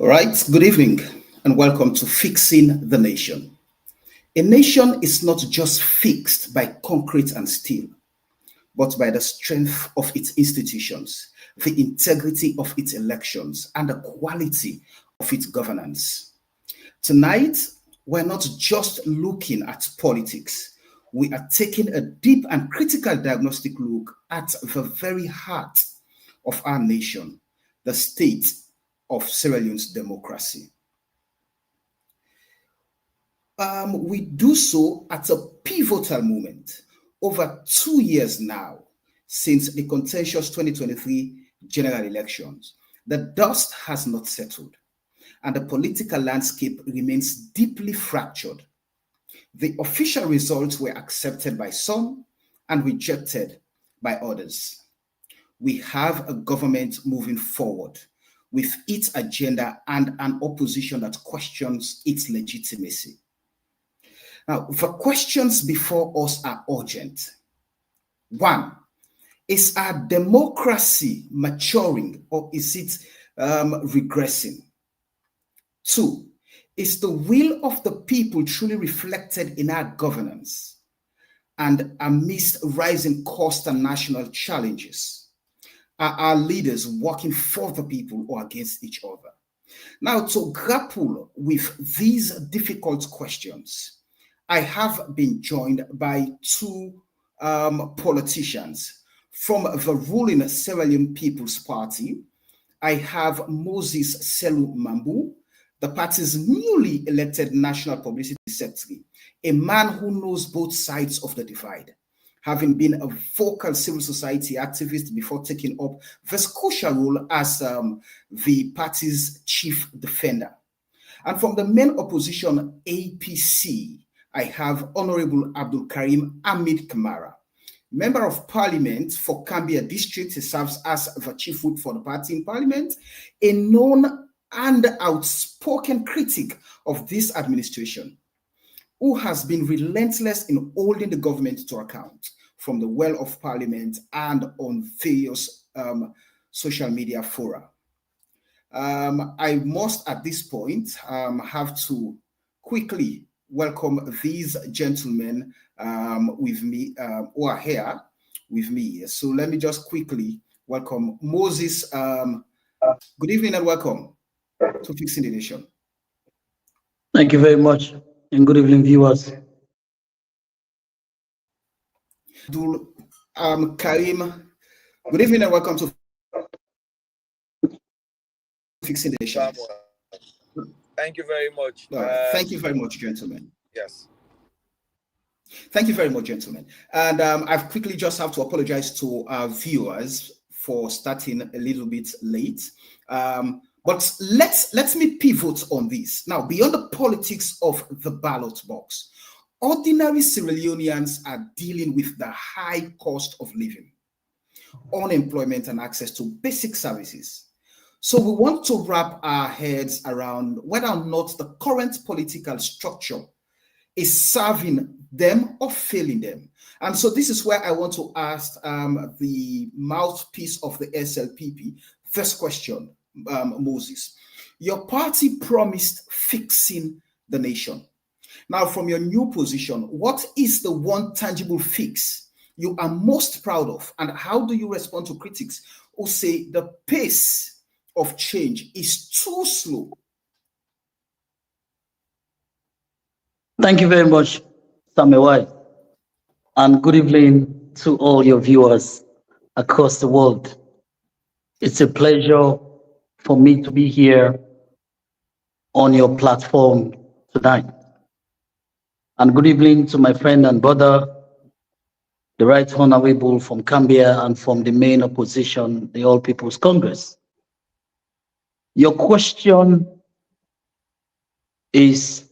All right, good evening and welcome to Fixing the Nation. A nation is not just fixed by concrete and steel, but by the strength of its institutions, the integrity of its elections, and the quality of its governance. Tonight, we're not just looking at politics, we are taking a deep and critical diagnostic look at the very heart of our nation, the state of Sierra Leone's democracy. We do so at a pivotal moment, over 2 years now since the contentious 2023 general elections. The dust has not settled, and the political landscape remains deeply fractured. The official results were accepted by some and rejected by others. We have a government moving forward with its agenda and an opposition that questions its legitimacy. Now, the questions before us are urgent. One, is our democracy maturing or is it regressing? Two, is the will of the people truly reflected in our governance and amidst rising cost and national challenges? Are our leaders working for the people or against each other? Now, to grapple with these difficult questions, I have been joined by two politicians from the ruling Sierra Leone People's Party. I have Moses Selu Mambu, the party's newly elected National Publicity Secretary, a man who knows both sides of the divide, having been a vocal civil society activist before taking up this crucial role as the party's chief defender. And from the main opposition, APC, I have Honorable Abdul Karim Ahmed Kamara, Member of Parliament for Cambia District. He serves as the chief whip for the party in Parliament, a known and outspoken critic of this administration, who has been relentless in holding the government to account from the well of Parliament and on various social media fora. I must at this point have to quickly welcome these gentlemen with me, who are here with me. So let me just quickly welcome Moses. Good evening and welcome to Fixing the Nation. Thank you very much, and good evening, viewers. Abdul Karim, good evening and welcome to Fixing the Nation. Thank you very much. Thank you very much, gentlemen. Yes. Thank you very much, gentlemen. And I quickly just have to apologize to our viewers for starting a little bit late. But let me pivot on this. Now, beyond the politics of the ballot box, ordinary Sierra Leoneans are dealing with the high cost of living, unemployment, and access to basic services. So we want to wrap our heads around whether or not the current political structure is serving them or failing them. And so this is where I want to ask the mouthpiece of the SLPP. First question, Moses. Your party promised fixing the nation. Now, from your new position, what is the one tangible fix you are most proud of? And how do you respond to critics who say the pace of change is too slow? Thank you very much, Samuel, and good evening to all your viewers across the world. It's a pleasure for me to be here on your platform tonight. And good evening to my friend and brother, the Right Honorable from Cambia and from the main opposition, the All People's Congress. Your question is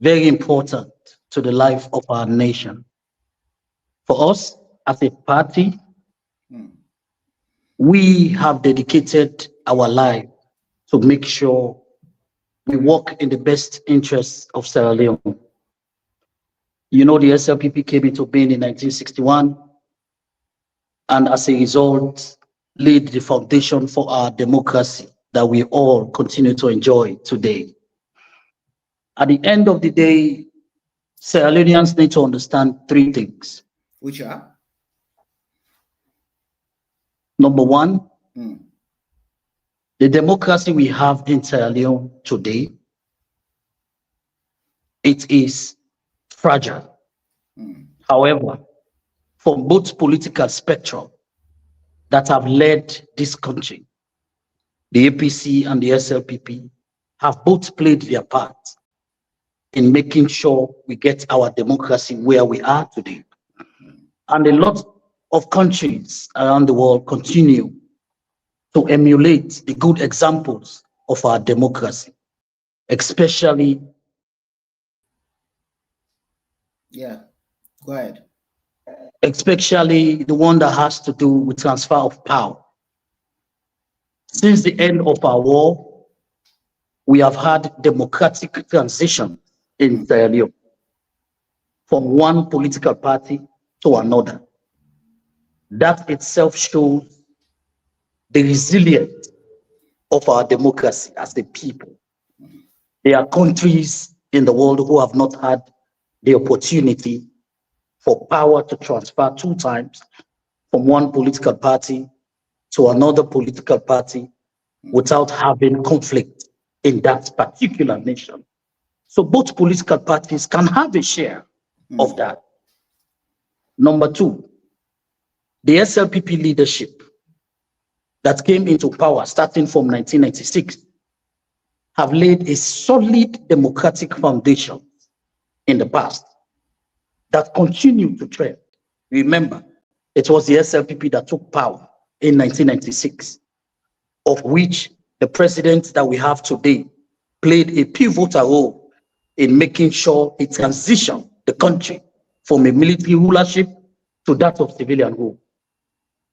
very important to the life of our nation. For us as a party, we have dedicated our life to make sure we work in the best interests of Sierra Leone. You know, the SLPP came into being in 1961, and as a result, laid the foundation for our democracy that we all continue to enjoy today. At the end of the day, Sierra Leoneans need to understand three things. Which are? Number one, the democracy we have in Sierra Leone today, it is fragile. However, from both political spectrum that have led this country, the APC and the SLPP have both played their part in making sure we get our democracy where we are today. And a lot of countries around the world continue to emulate the good examples of our democracy, especially. Yeah, go ahead. Especially the one that has to do with transfer of power. Since the end of our war, we have had democratic transition in Sierra Leone from one political party to another. That itself shows the resilience of our democracy as a people. There are countries in the world who have not had the opportunity for power to transfer 2 times from one political party to another political party without having conflict in that particular nation. So both political parties can have a share of that. Number 2, the SLPP leadership that came into power starting from 1996 have laid a solid democratic foundation in the past that continue to trend. Remember, it was the SLPP that took power in 1996, of which the president that we have today played a pivotal role in making sure it transitioned the country from a military rulership to that of civilian rule.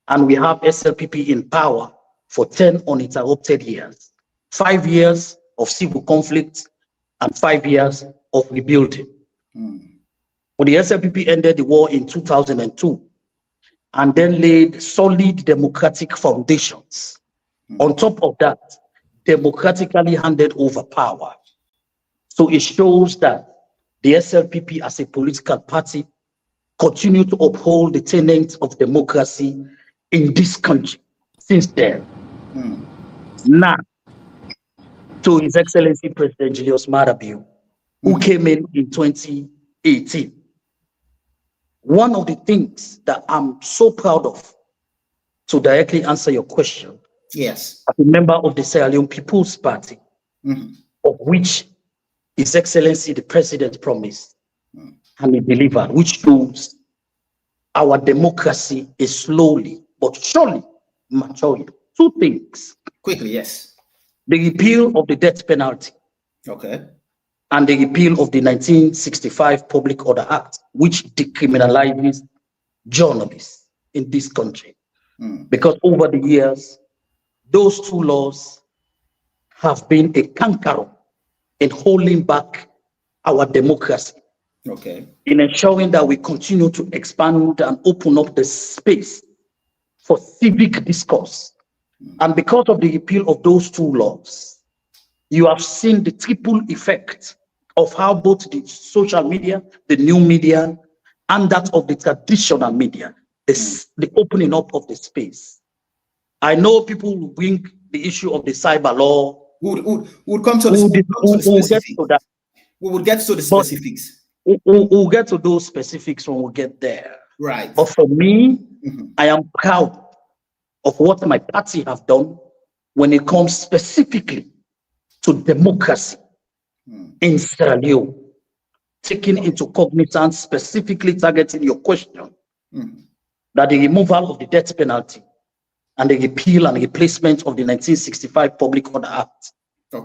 And we have SLPP in power for 10 uninterrupted years, 5 years of civil conflict and 5 years of rebuilding. When the SLPP ended the war in 2002 and then laid solid democratic foundations. On top of that, democratically handed over power. So it shows that the SLPP as a political party continue to uphold the tenets of democracy in this country since then. Now, to His Excellency President Julius Maada Bio, who came in 2018. One of the things that I'm so proud of, to directly answer your question, yes, as a member of the Sierra Leone People's Party, of which His Excellency the President promised and he delivered, which shows our democracy is slowly but surely maturing. 2 things. Quickly, yes. The repeal of the death penalty. Okay. And the repeal of the 1965 Public Order Act, which decriminalizes journalists in this country. Because over the years, those 2 laws have been a canker in holding back our democracy. Okay. In ensuring that we continue to expand and open up the space for civic discourse. And because of the repeal of those 2 laws, you have seen the triple effect of how both the social media, the new media, and that of the traditional media, the opening up of the space. I know people will bring the issue of the cyber law. We'll come to the specifics. We will get to the specifics. We'll get to those specifics when we get there. Right. But for me, I am proud of what my party have done when it comes specifically to democracy in Sierra Leone, taking into cognizance, specifically targeting your question, that the removal of the death penalty and the repeal and replacement of the 1965 Public Order Act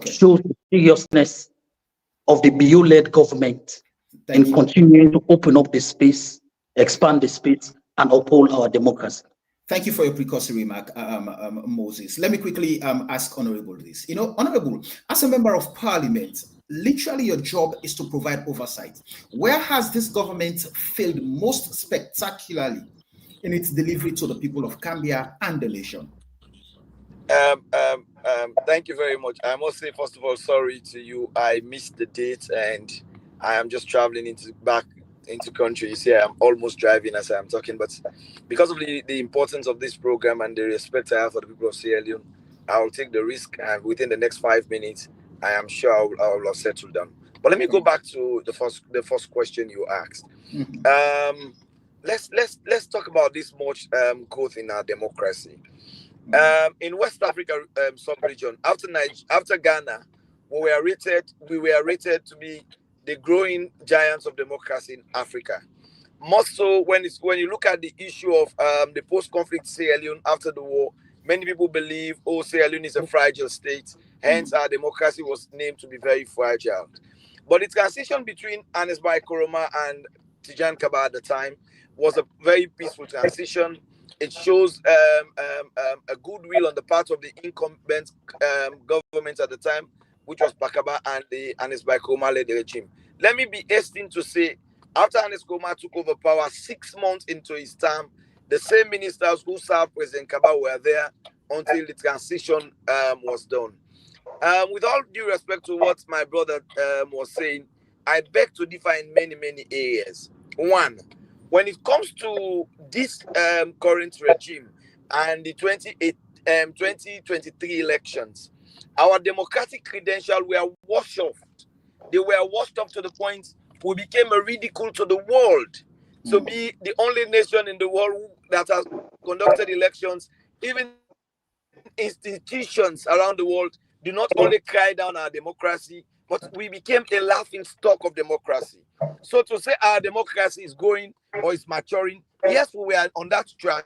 shows the seriousness of the BU-led government in continuing to open up the space, expand the space, and uphold our democracy. Thank you for your precursory remark, Moses. Let me quickly ask Honorable this. Honorable, as a member of parliament, literally your job is to provide oversight. Where has this government failed most spectacularly in its delivery to the people of Gambia and the nation? Thank you very much. I must say, first of all, sorry to you. I missed the date, and I am just traveling back into country. You see, I'm almost driving as I'm talking, but because of the importance of this program and the respect I have for the people of Sierra Leone, I will take the risk, and within the next 5 minutes, I am sure I will have settled down. But let me go back to the first question you asked. Let's talk about this much growth in our democracy. In West Africa sub-region, after Ghana, we were rated to be the growing giants of democracy in Africa. More so when you look at the issue of the post-conflict Sierra Leone after the war, many people believe, Sierra Leone is a fragile state, hence our democracy was named to be very fragile. But the transition between Ernest Bai Koroma and Tijan Kaba at the time was a very peaceful transition. It shows a goodwill on the part of the incumbent government at the time, which was Bakaba and the Ernest Bai Koroma led regime. Let me be hastening to say, after Ernest Koroma took over power 6 months into his term, the same ministers who served President Kaba were there until the transition was done. With all due respect to what my brother was saying, I beg to differ in many, many areas. One, when it comes to this current regime and the 2023 elections, our democratic credentials were washed off. They were washed off to the point we became a ridicule to the world. To be the only nation in the world that has conducted elections, even institutions around the world do not only cry down our democracy, but we became a laughing stock of democracy. So to say our democracy is going or is maturing, yes, we were on that track.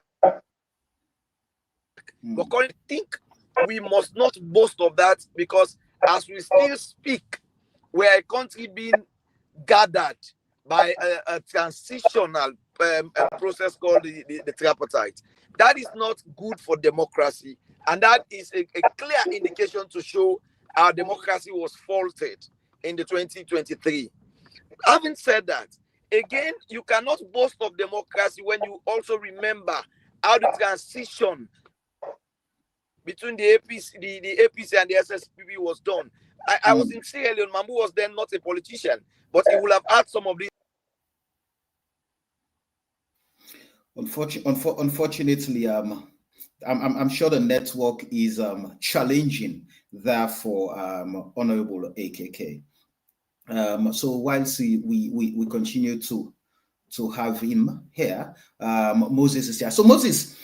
But currently, I think we must not boast of that, because as we still speak, we are a country being gathered by a transitional process called the tripartite. That is not good for democracy, and that is a clear indication to show our democracy was faulted in the 2023. Having said that, again, you cannot boast of democracy when you also remember how the transition between the APC and the SLPP was done. I was in Sierra Leone. Mambu was then not a politician, but he would have had some of these. Unfortunately, I'm sure the network is challenging there for Honorable AKK. So whilst we continue to have him here, Moses is here. So Moses,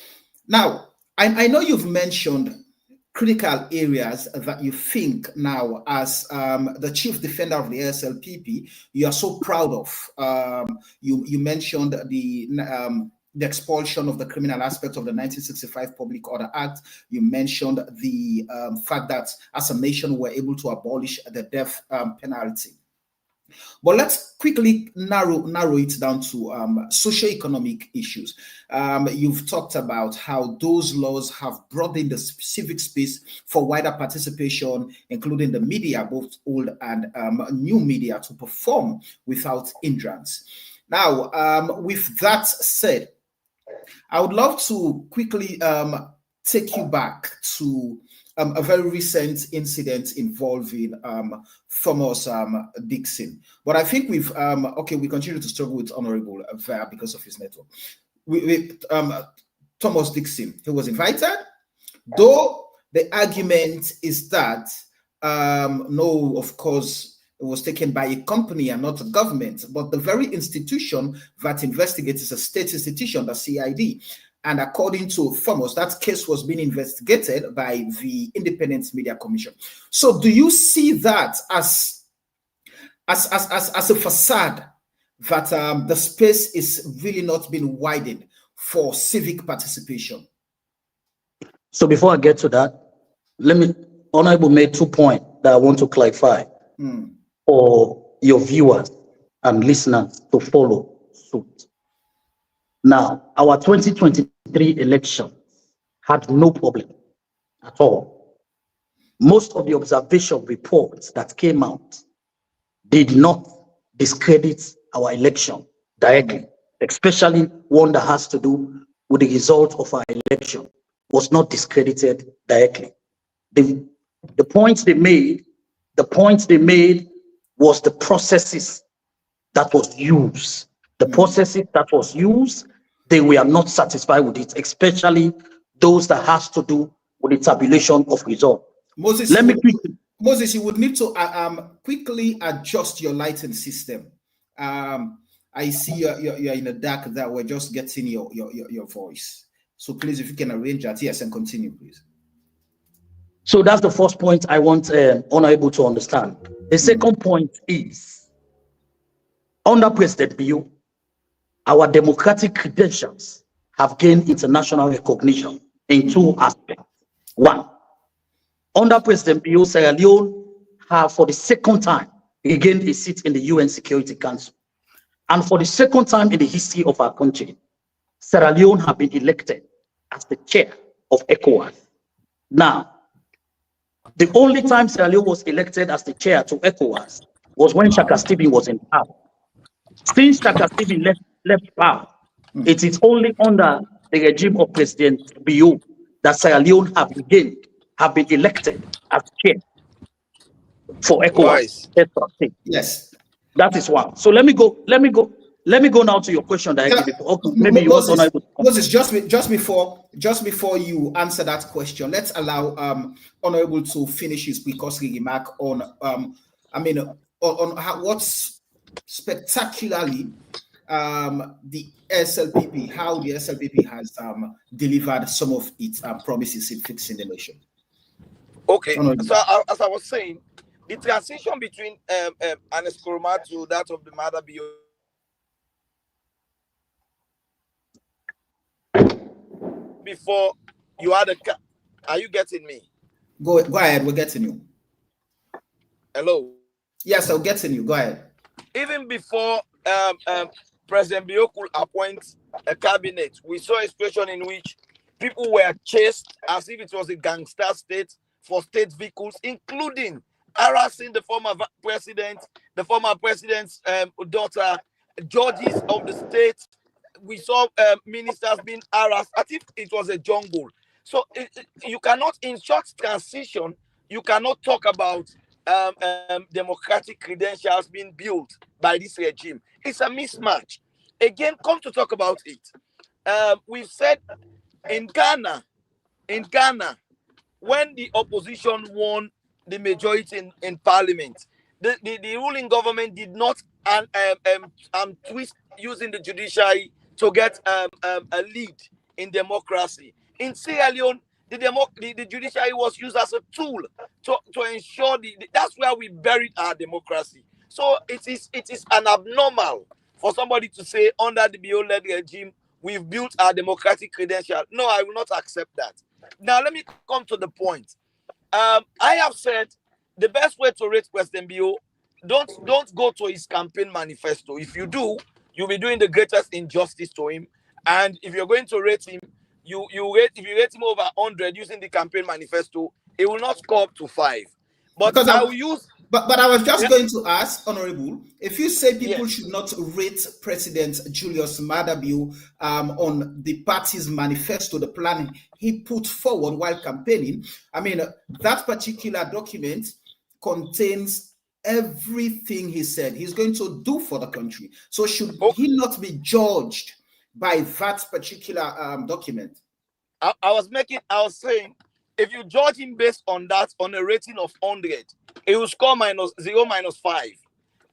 now I know you've mentioned critical areas that you think now, as the chief defender of the SLPP, you are so proud of. You mentioned the expulsion of the criminal aspect of the 1965 Public Order Act. You mentioned the fact that as a nation we're able to abolish the death penalty. But let's quickly narrow it down to socioeconomic issues. You've talked about how those laws have broadened the civic space for wider participation, including the media, both old and new media, to perform without hindrance. Now, with that said, I would love to quickly take you back to a very recent incident involving Thomas Dixon. But I think we continue to struggle with Honorable Ver because of his network. With Thomas Dixon, he was invited, though the argument is that, no, of course, it was taken by a company and not a government, but the very institution that investigates is a state institution, the CID. And according to Thomas, that case was being investigated by the Independent Media Commission. So do you see that as a facade that the space is really not being widened for civic participation? So before I get to that, Honorable made 2 points that I want to clarify for your viewers and listeners to follow suit. Now, our 2023 election had no problem at all. Most of the observation reports that came out did not discredit our election directly, especially one that has to do with the result of our election was not discredited directly. The The points they made was the processes that was used. The processes that was used, they were not satisfied with it, especially those that has to do with the tabulation of results. Moses, you would need to quickly adjust your lighting system. I see you're in the dark that we're just getting your voice. So please, if you can arrange that, yes, and continue, please. So that's the first point I want Honorable to understand. The second point is, under President Bio, our democratic credentials have gained international recognition in two aspects. One, under President Bio, Sierra Leone have for the second time regained a seat in the UN Security Council. And for the second time in the history of our country, Sierra Leone have been elected as the chair of ECOWAS. Now, the only time Sierra Leone was elected as the chair to ECOWAS was when Shaka Stephen was in power. Since Shaka Stephen left power, it is only under the regime of President Bio that Sierra Leone have been elected as chair for ECOWAS. Nice. Yes. That is one. So let me go now to your question directly. Okay, maybe you also know. Moses, just before you answer that question, let's allow Honorable to finish his precursory remark on what's spectacularly the SLPP, how the SLPP has delivered some of its promises in fixing the nation. Okay, so as I was saying, the transition between Anes Kuruma to that of the Mother Bio. Before you had are you getting me? Go ahead, we're getting you. Hello. Yes, I'm getting you. Go ahead. Even before President Bio could appoint a cabinet, we saw a situation in which people were chased as if it was a gangster state for state vehicles, including harassing the former president's daughter, judges of the state. We saw ministers being harassed as if it was a jungle. So you cannot, in short transition, you cannot talk about democratic credentials being built by this regime. It's a mismatch. Again, come to talk about it. We've said in Ghana, when the opposition won the majority in parliament, the ruling government did not twist using the judiciary to get a lead in democracy. In Sierra Leone, the judiciary was used as a tool to ensure that's where we buried our democracy. So it is an abnormal for somebody to say under the Bio-led regime we've built our democratic credential. No, I will not accept that. Now let me come to the point. I have said the best way to rate President Bio, don't go to his campaign manifesto. If you do, you'll be doing the greatest injustice to him. And if you're going to rate him, if you rate him over 100 using the campaign manifesto, it will not score up to 5. But because I will use. But I was just going to ask, Honorable, if you say people should not rate President Julius Maada Bio on the party's manifesto, the plan he put forward while campaigning, I mean, that particular document contains everything he said he's going to do for the country. So should he not be judged by that particular document? I was saying, if you judge him based on that, on a rating of 100, it will score -5.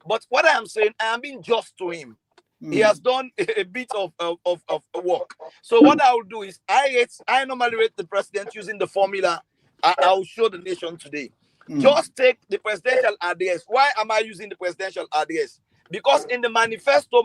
But what I am saying, I am being just to him. He has done a bit of work. So what I will do is, I normally rate the president using the formula I will show the nation today. Just take the presidential address. Why am I using the presidential address? Because in the manifesto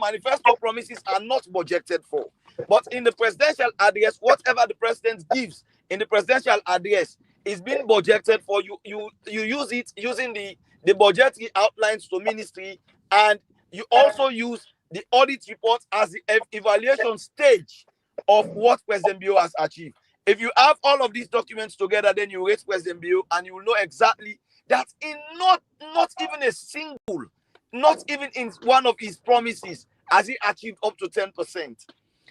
promises are not budgeted for. But in the presidential address, whatever the president gives in the presidential address is being budgeted for. You use it using the budgetary outlines to ministry, and you also use the audit report as the evaluation stage of what President Bio has achieved. If you have all of these documents together, then you rate President Bio, and you will know exactly that in not even in one of his promises has he achieved up to 10%.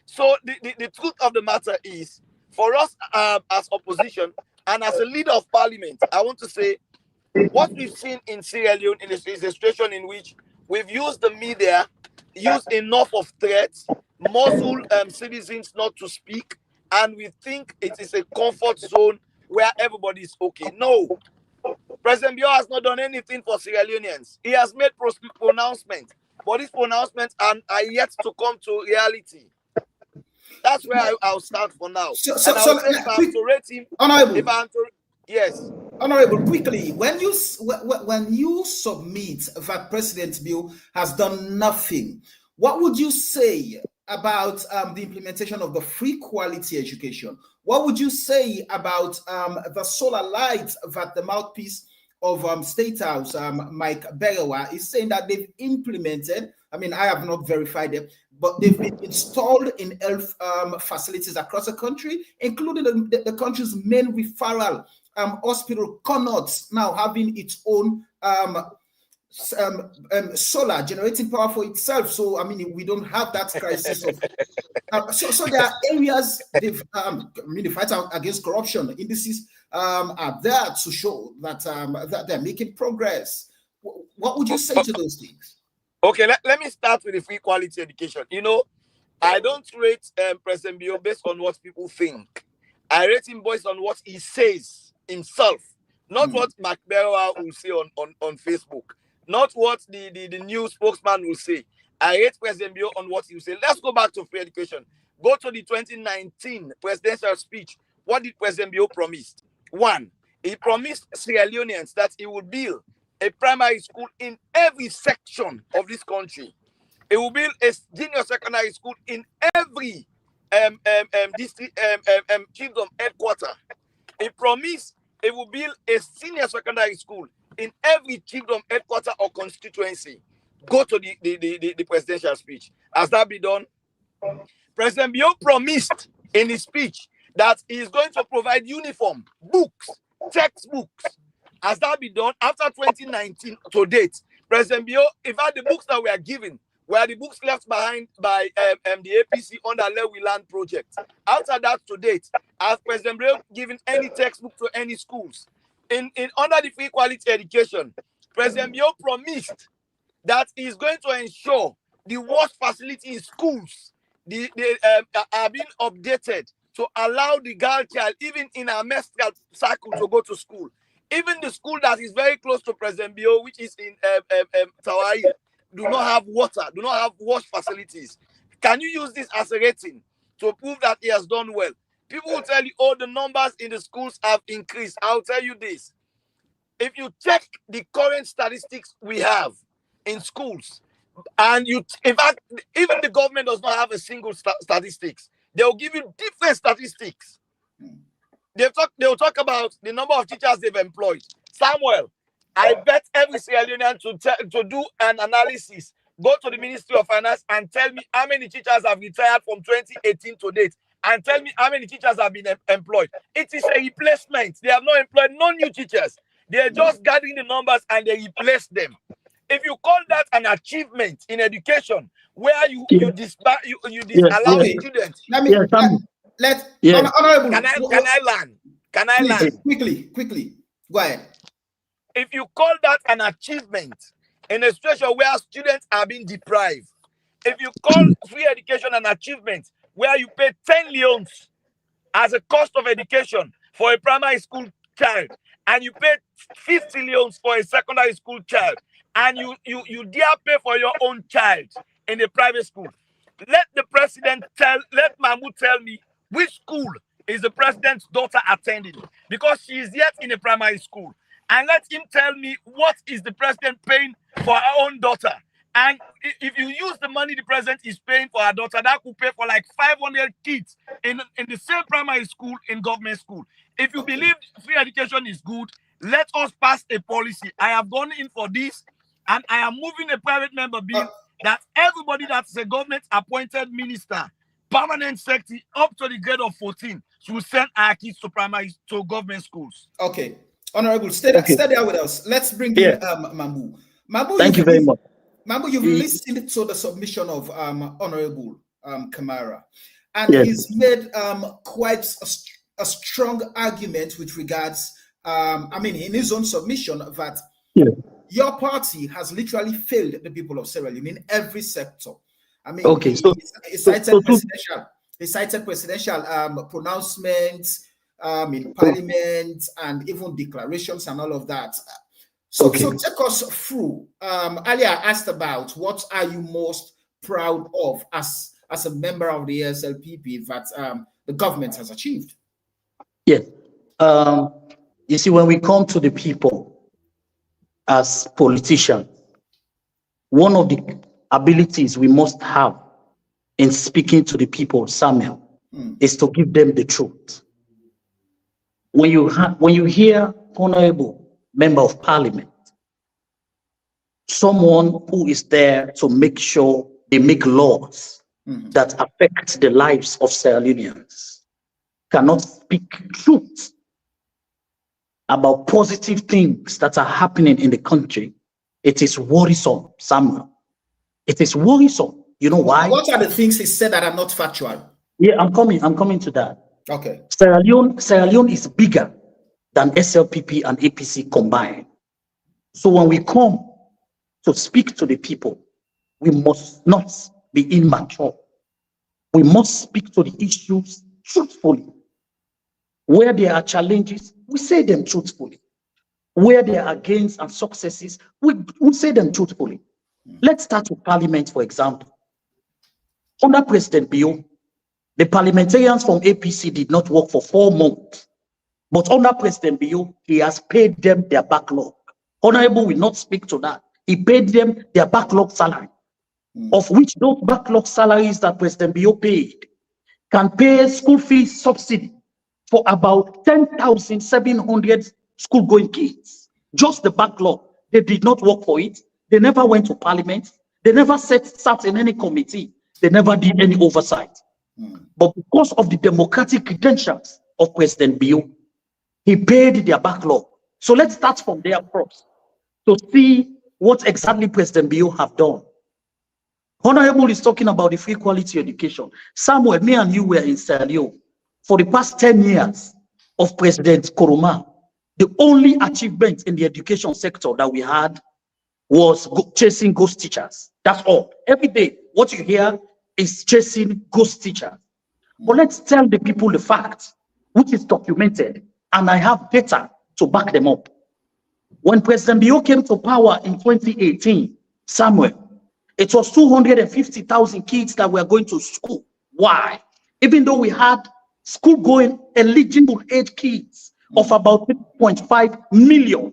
So the truth of the matter is, for us as opposition, And as a leader of parliament, I want to say what we've seen in Sierra Leone is a situation in which we've used the media, used enough of threats, muzzle citizens not to speak, and we think it is a comfort zone where everybody is okay. No. President Biya has not done anything for Sierra Leoneans. He has made pronouncements, but these pronouncements are yet to come to reality. That's where I'll start for now. And I would say if I am to rate him, yes. Honorable, quickly, when you submit that President Bill has done nothing, what would you say about the implementation of the free quality education? What would you say about the solar lights that the mouthpiece of State House, Mike Berewa, is saying that they've implemented? I mean, I have not verified it, but they've been installed in health facilities across the country, including the country's main referral hospital, Connaught, now having its own solar generating power for itself. So, I mean, we don't have that crisis of. So there are areas they've. The fight against corruption indices are there to show that that they're making progress. What would you say to those things? Okay, let me start with the free quality education. You know, I don't rate President Biya based on what people think. I rate him based on what he says himself, not what Mark Berewa will say on Facebook, not what the new spokesman will say. I rate President Biya on what he will say. Let's go back to free education. Go to the 2019 presidential speech. What did President Biya promise? One, he promised Sierra Leoneans that he would build a primary school in every section of this country. It will build a junior secondary school in every district kingdom headquarter. He promised it will build a senior secondary school in every kingdom headquarter or constituency. Go to the presidential speech. Has that been done? President Biya promised in his speech that he is going to provide uniform, books, textbooks. Has that been done? After 2019 to date, President Biya, in fact, the books that we are given were the books left behind by the APC on the Lewe Land project. After that to date, has President Biya given any textbook to any schools? In under the free quality education, President Biya promised that he is going to ensure the worst facility in schools are being updated to allow the girl child, even in a menstrual cycle, to go to school. Even the school that is very close to President Biya, which is in Tawai, do not have water, do not have wash facilities. Can you use this as a rating to prove that he has done well? People will tell you, oh, the numbers in the schools have increased. I'll tell you this. If you check the current statistics we have in schools, and in fact, even the government does not have a single statistics. They'll give you different statistics. They'll talk about the number of teachers they've employed. Samuel, I bet every Sierra Leonean to do an analysis, go to the Ministry of Finance and tell me how many teachers have retired from 2018 to date, and tell me how many teachers have been employed. It is a replacement. They have not employed no new teachers. They're just gathering the numbers and they replace them. If you call that an achievement in education, where you disallow students. Honorable. Can I land? Quickly. Go ahead. If you call that an achievement in a situation where students are being deprived, if you call free education an achievement where you pay 10 leones as a cost of education for a primary school child, and you pay 50 leones for a secondary school child, and you dare pay for your own child in a private school, let Mahmoud tell me which school is the president's daughter attending, because she is yet in a primary school. And let him tell me what is the president paying for her own daughter. And if you use the money the president is paying for her daughter, that could pay for like 500 kids in the same primary school, in government school. If you believe free education is good, let us pass a policy. I have gone in for this, and I am moving a private member bill that everybody that's a government appointed minister, permanent secretary, up to the grade of 14, should send our kids to government schools. Okay. Honorable, stay there with us. Let's bring in Mambu. Mambu, thank you very much. Mambu, you've listened to the submission of Honorable Kamara, and he's made quite a strong argument with regards, in his own submission that your party has literally failed the people of Sierra Leone in every sector. I mean, okay, he cited presidential pronouncements in parliament and even declarations and all of that. So take us through. Earlier I asked about what are you most proud of as a member of the SLPP that the government has achieved? Yes. You see, when we come to the people as politicians, one of the abilities we must have in speaking to the people, Samuel, is to give them the truth. When you hear honorable member of parliament, someone who is there to make sure they make laws that affect the lives of Sierra Leoneans, cannot speak truth about positive things that are happening in the country, it is worrisome, Samuel. It is worrisome. You know why? What are the things he said that are not factual? Yeah, I'm coming to that. Okay. Sierra Leone is bigger than SLPP and APC combined. So when we come to speak to the people, we must not be immature. We must speak to the issues truthfully. Where there are challenges, we say them truthfully. Where there are gains and successes, we say them truthfully. Let's start with Parliament, for example. Under President Bio, the parliamentarians from APC did not work for 4 months. But under President Bio, he has paid them their backlog. Honorable will not speak to that. He paid them their backlog salary, of which those backlog salaries that President Bio paid can pay school fees subsidy for about 10,700 school-going kids. Just the backlog. They did not work for it. They never went to parliament. They never sat in any committee. They never did any oversight. But because of the democratic credentials of President Bio, he paid their backlog. So let's start from there first to see what exactly President Bio have done. Honorable is talking about the free quality education. Samuel, me and you were in Sierra Leone for the past 10 years of President Koroma. The only achievement in the education sector that we had was chasing ghost teachers. That's all. Every day, what you hear is chasing ghost teachers. But let's tell the people the fact, which is documented, and I have data to back them up. When President Bio came to power in 2018, Samuel, it was 250,000 kids that were going to school. Why? Even though we had school-going eligible age kids of about 3.5 million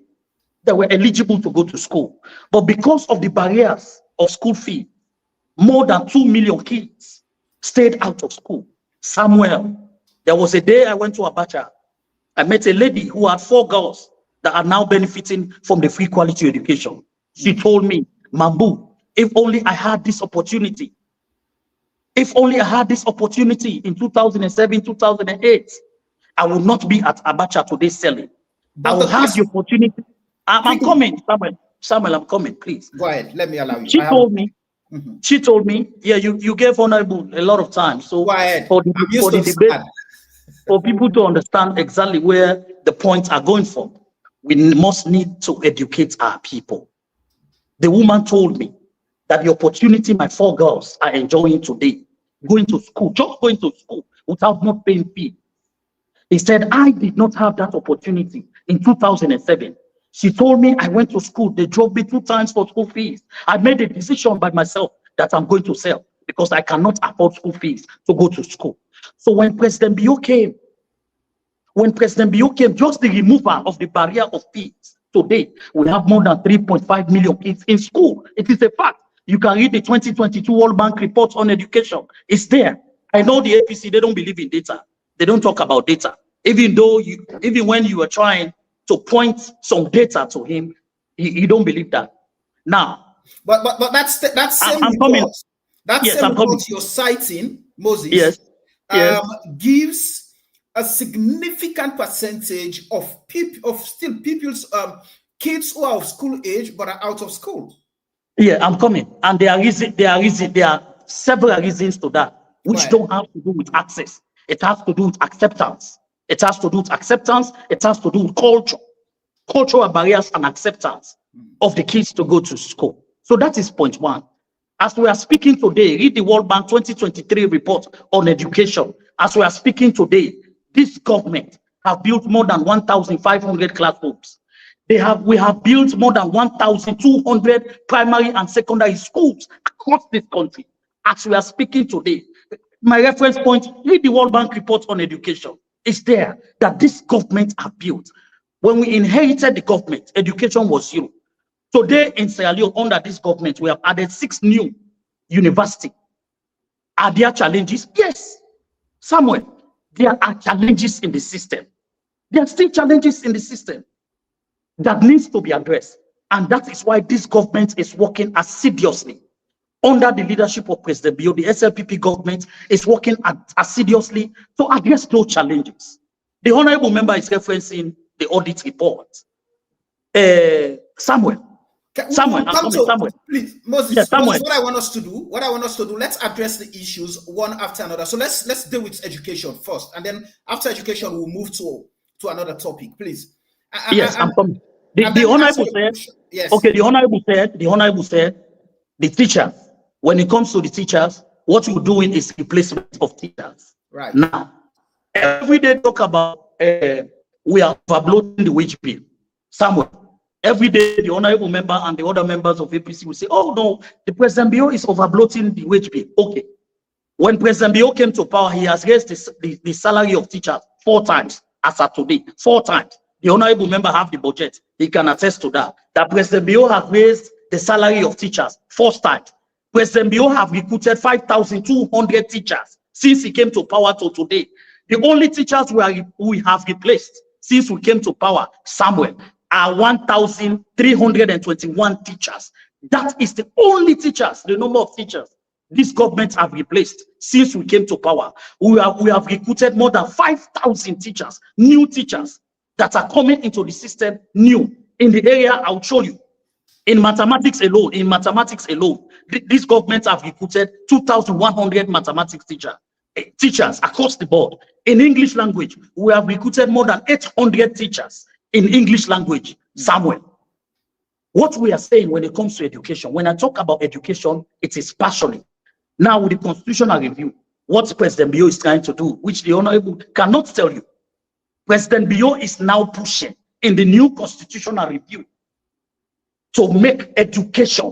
that were eligible to go to school. But because of the barriers of school fee, more than 2 million kids stayed out of school. Samuel, there was a day I went to Abacha. I met a lady who had 4 girls that are now benefiting from the free quality education. She told me, Mambu, if only I had this opportunity. If only I had this opportunity in 2007, 2008, I would not be at Abacha today selling. But I will have the opportunity. I'm coming, Samuel, I'm coming, please. Go ahead, let me allow you. She told me, yeah, you gave Honorable a lot of time. So go ahead. For the debate, for people to understand exactly where the points are going from, we must need to educate our people. The woman told me that the opportunity my 4 girls are enjoying today, going to school, just going to school without not paying fee. He said, I did not have that opportunity in 2007. She told me I went to school. They drove me 2 times for school fees. I made a decision by myself that I'm going to sell because I cannot afford school fees to go to school. So when President Bio came, just the removal of the barrier of fees, today we have more than 3.5 million kids in school. It is a fact. You can read the 2022 World Bank report on education. It's there. I know the APC, they don't believe in data. They don't talk about data. Even when you were trying to point some data to him, he don't believe that. Now, but that's same report. That same report you're citing, Moses, gives a significant percentage of people's kids who are of school age but are out of school. Yeah, I'm coming, and there are several reasons to that, which don't have to do with access. It has to do with acceptance. It has to do with acceptance. It has to do with culture, cultural barriers and acceptance of the kids to go to school. So that is point one. As we are speaking today, read the World Bank 2023 report on education. As we are speaking today, this government have built more than 1,500 classrooms. We have built more than 1,200 primary and secondary schools across this country. As we are speaking today, my reference point, read the World Bank report on education. It's there that this government have built. When we inherited the government, education was zero. Today in Sierra Leone, under this government, we have added 6 new universities. Are there challenges? Yes. Samuel, there are challenges in the system. There are still challenges in the system that needs to be addressed. And that is why this government is working assiduously. Under the leadership of President Bio, the SLPP government is working assiduously to address those challenges. The honorable member is referencing the audit report. Samuel, please, Moses. Yes, Samuel. Moses, what I want us to do, let's address the issues one after another. So let's deal with education first, and then after education, we'll move to another topic, please. Yes, I'm coming. The honorable said, yes. Okay, the honorable said, the teachers, when it comes to the teachers, what we're doing is replacement of teachers. Right. Now, every day talk about we are overbloating the wage bill. Somewhere, every day the honorable member and the other members of APC will say, oh no, the President Bio is overbloating the wage bill. Okay. When President Bio came to power, he has raised the salary of teachers 4 times as of today. 4 times. The honorable member have the budget. He can attest to that. That President Bio has raised the salary of teachers 4 times. President Bio have recruited 5,200 teachers since he came to power to today. The only teachers we have replaced since we came to power, Samuel, are 1,321 teachers. That is the only teachers, the number of teachers this government have replaced since we came to power. We have recruited more than 5,000 teachers, new teachers that are coming into the system new. In the area, I'll show you. In mathematics alone, this government have recruited 2,100 mathematics teachers across the board. In English language, we have recruited more than 800 teachers in English language. Samuel, what we are saying when it comes to education, when I talk about education, it is passionate. Now with the constitutional review, what President Bio is trying to do, which the honorable cannot tell you, President Bio is now pushing in the new constitutional review to make education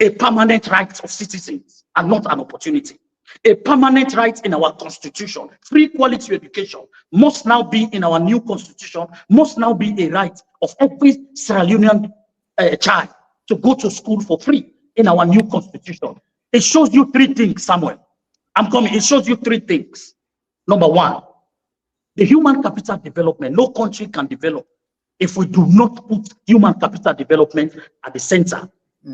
a permanent right of citizens and not an opportunity. A permanent right in our constitution. Free quality education must now be in our new constitution, must now be a right of every Sierra Leonean child to go to school for free in our new constitution. It shows you 3 things, Samuel. I'm coming. It shows you 3 things. Number 1, the human capital development. No country can develop if we do not put human capital development at the center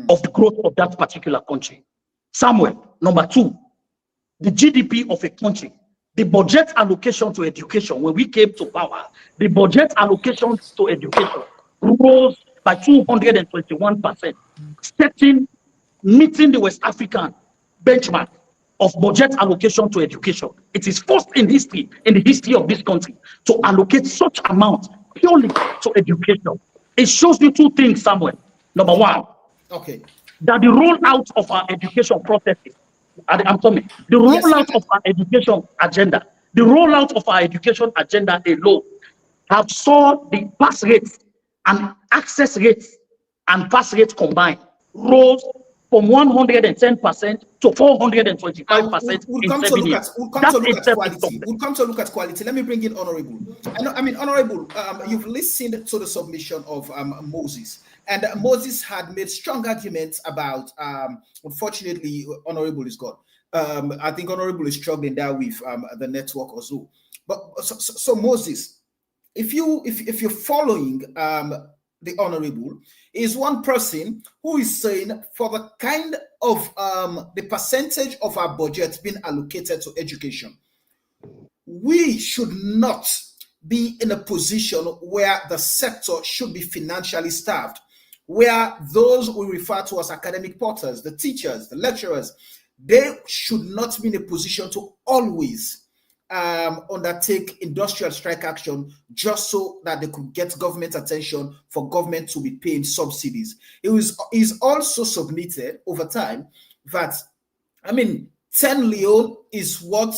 of the growth of that particular country. Samuel, number 2, the GDP of a country, the budget allocation to education. When we came to power, the budget allocation to education rose by 221%, meeting the West African benchmark of budget allocation to education. It is first in the history of this country to allocate such amount purely to education. It shows you 2 things, Samuel. Number 1, okay, that the rollout of our education processes, I'm coming, the rollout of our education agenda, alone have saw the pass rates and access rates and pass rates combined rose from 110% to 425% we'll in come 7 years. We'll come to look at quality. Let me bring in Honorable. Honorable, you've listened to the submission of Moses. And Moses had made strong arguments about, unfortunately, Honorable is gone. I think Honorable is struggling there with the network or so. But so Moses, if you're following the Honorable, is one person who is saying for the kind of the percentage of our budget being allocated to education, we should not be in a position where the sector should be financially starved, where those we refer to as academic porters, the teachers, the lecturers, they should not be in a position to always undertake industrial strike action just so that they could get government attention for government to be paying subsidies. Is also submitted over time that, I mean, 10 Leone is what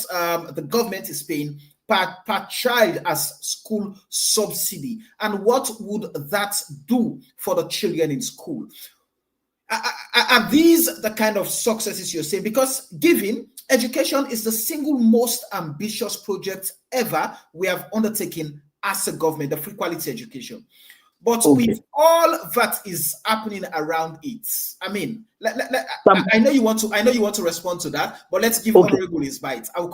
the government is paying per child as school subsidy. And what would that do for the children in school? Are these the kind of successes you're saying? Because given education is the single most ambitious project ever we have undertaken as a government, the free quality education. But with all that is happening around it, I mean, I know you want to respond to that, but let's give Honorable his bite. I will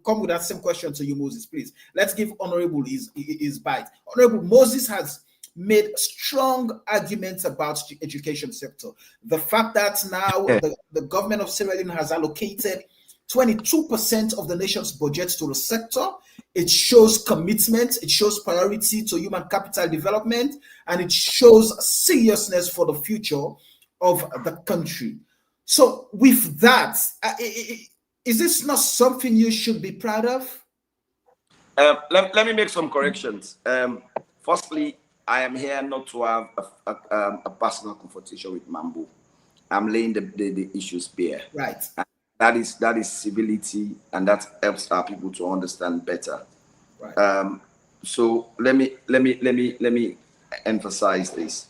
come with that same question to you, Moses, please. Let's give Honorable his bite. Honorable Moses has made strong arguments about the education sector. The fact that now the government of Sierra Leone has allocated 22% of the nation's budget to the sector. It shows commitment, it shows priority to human capital development, and it shows seriousness for the future of the country. So with that, is this not something you should be proud of? Let me make some corrections. Firstly, I am here not to have a personal confrontation with Mambo. I'm laying the issues bare. Right. That is civility, and that helps our people to understand better. Right. So let me emphasize this,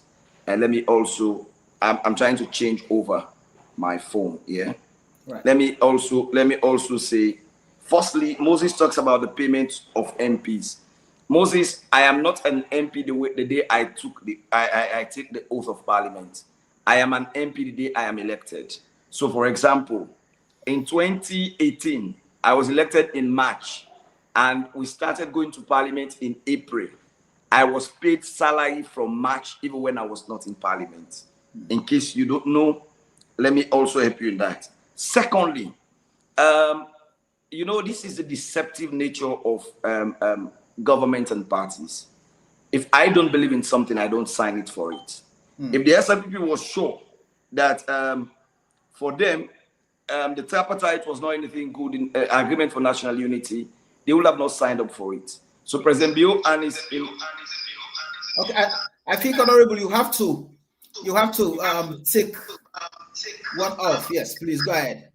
and let me also. I'm trying to change over my phone. Yeah. Right. Let me also say. Firstly, Moses talks about the payment of MPs. Moses, I am not an MP the day I take the oath of parliament. I am an MP the day I am elected. So, for example, in 2018, I was elected in March, and we started going to parliament in April. I was paid salary from March, even when I was not in parliament. In case you don't know, let me also help you in that. Secondly, you know, this is the deceptive nature of government and parties. If I don't believe in something, I don't sign it for it. If the SLPP was sure that for them, the tripartite was not anything good in agreement for national unity, they would have not signed up for it. So President Bio and his... Okay, I think, Honorable, you have to take one off. Yes, please, go ahead.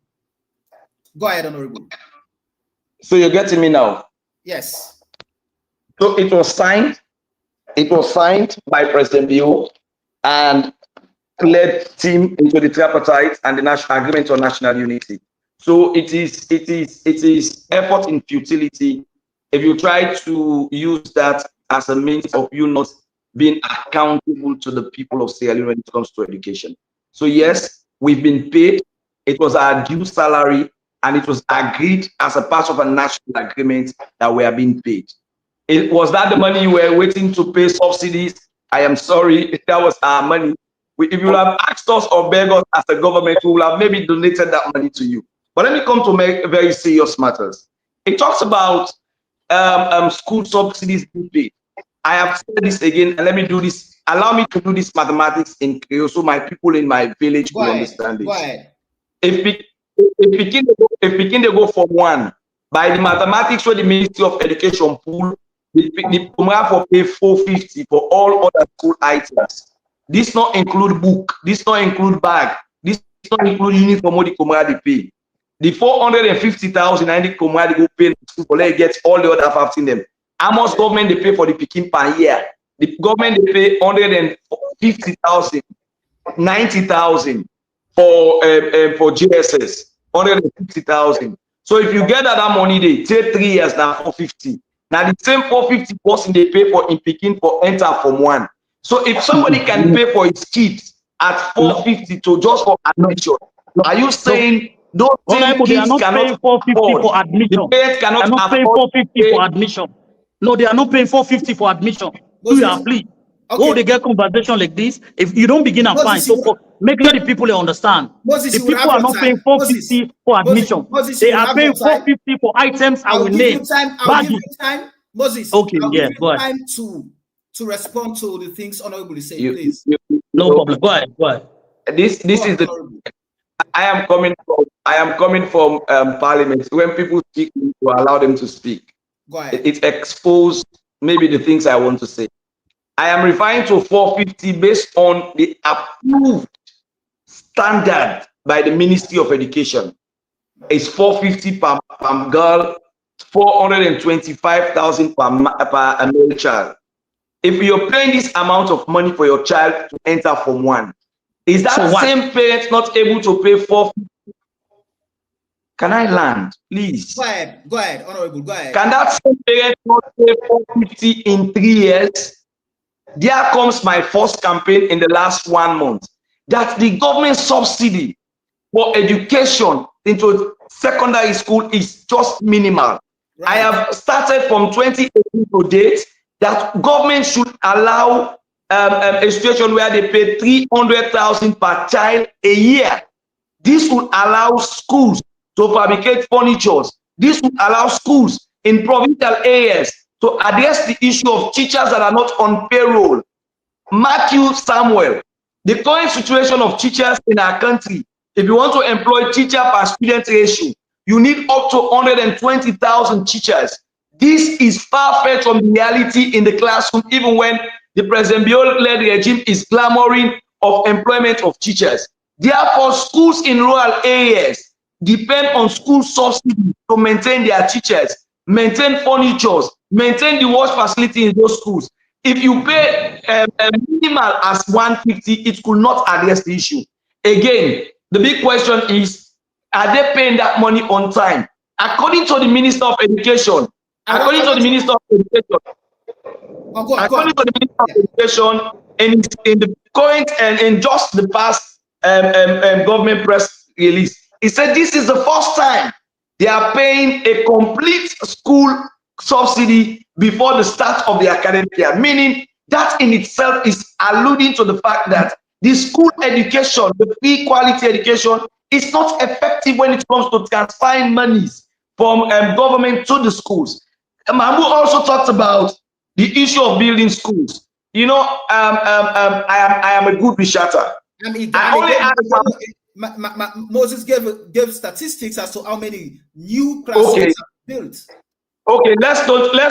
Go ahead, Honorable. So you're getting me now? Yes. So it was signed by President Bio and led team into the tripartite and the national agreement on national unity. So it is effort in futility if you try to use that as a means of you not being accountable to the people of Sierra Leone when it comes to education. So yes, we've been paid. It was our due salary, and it was agreed as a part of a national agreement that we are being paid. It was that the money you were waiting to pay subsidies. I am sorry, that was our money. If you would have asked us or begged us as a government, we would have maybe donated that money to you. But let me come to make very serious matters. It talks about school subsidies being paid. I have said this again, and let me do this. Allow me to do this mathematics in Creole so my people in my village will understand it. Go ahead. If they go from one, by the mathematics where the Ministry of Education pool, the Kumra for pay 450 for all other school items. This not include book, this not include bag, this not include uniform what the Kumra they pay. The 450,000 and the Kumra they go pay for let get all the other 15 them. How much government they pay for the picking per year? The government they pay 150,000, 90,000 for GSS, 150,000. So if you get that money, they take 3 years now 450. Now the same 450 person they pay for in picking for enter from one. So if somebody can pay for his kids at 450 to just for admission, are you saying those same kids they are not cannot paying 450 for admission? The parents cannot not paying 450 for admission. No, they are not paying 450 for admission. Do you please? Okay. Oh, they get conversation like this. If you don't begin and find, so for, make sure the people understand. Moses, the people are not paying 450 for admission. Moses, they are paying 450 for items I will name. I'll give you time, Moses. Okay, I'll yeah, give you time to respond to the things Honorable is saying, please. No problem. Go ahead. This is the am coming from Parliament. When people speak, to allow them to speak. Go ahead. It exposed maybe the things I want to say. I am referring to 450 based on the approved standard by the Ministry of Education. It's 450 per girl, 425,000 per male child. If you're paying this amount of money for your child to enter Form 1, is that same parent not able to pay 450? Can I land, please? Go ahead, Honorable, go ahead. Can that same parent not pay 450 in 3 years? There comes my first campaign in the last 1 month, that the government subsidy for education into secondary school is just minimal. Right. I have started from 2018 to date that government should allow a situation where they pay 300,000 per child a year. This would allow schools to fabricate furniture. This would allow schools in provincial areas to address the issue of teachers that are not on payroll. Matthew Samuel, the current situation of teachers in our country, if you want to employ teacher per student ratio, you need up to 120,000 teachers. This is far-fetched from the reality in the classroom, even when the President Bio-led regime is clamoring of employment of teachers. Therefore, schools in rural areas depend on school subsidy to maintain their teachers, maintain furniture, maintain the wash facility in those schools. If you pay minimal as 150, it could not address the issue. Again, the big question is, are they paying that money on time? According to the Minister of Education, according to the Minister of Education, in the current and in just the past government press release, he said this is the first time they are paying a complete school subsidy before the start of the academic year, meaning that in itself is alluding to the fact that the school education, the free quality education, is not effective when it comes to transferring monies from government to the schools. Mahmoud also talked about the issue of building schools. You know, I am a good researcher. Moses gave statistics as to how many new classrooms are built. Okay, let's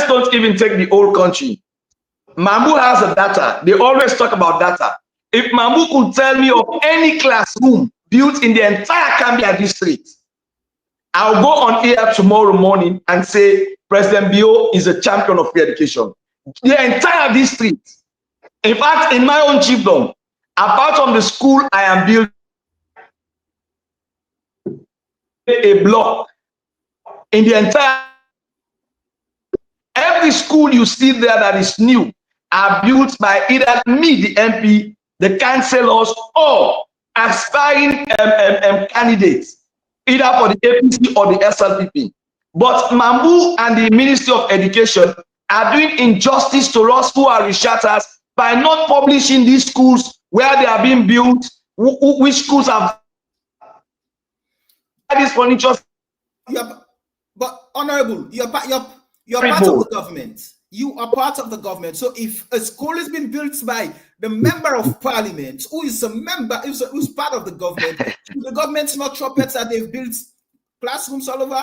don't even take the whole country. Mahmoud has the data. They always talk about data. If Mahmoud could tell me of any classroom built in the entire Cambia district, I'll go on here tomorrow morning and say President Bio is a champion of free education. The entire district. In fact, in my own chiefdom, apart from the school I am building a block in the entire, every school you see there that is new are built by either me, the MP, the councillors, or aspiring candidates, either for the APC or the SLPP. But Mambu and the Ministry of Education are doing injustice to us who are researchers by not publishing these schools where they are being built, which schools have this furniture. But Honorable, you're part of the government. You are part of the government. So if a school has been built by the member of parliament, who is a member, who's part of the government, the government's not trumpets that they've built classrooms all over?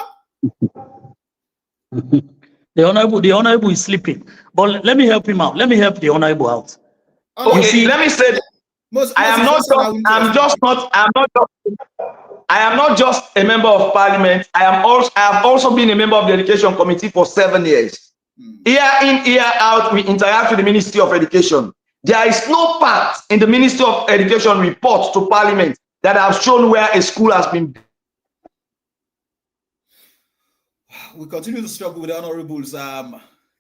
The honorable is sleeping. But let me help him out. Let me help the honorable out. Okay, let me say I am not just a member of parliament. I have also been a member of the education committee for 7 years. Year in, year out, we interact with the Ministry of Education. There is no part in the Ministry of Education report to Parliament that have shown where a school has been. We continue to struggle with the honorables.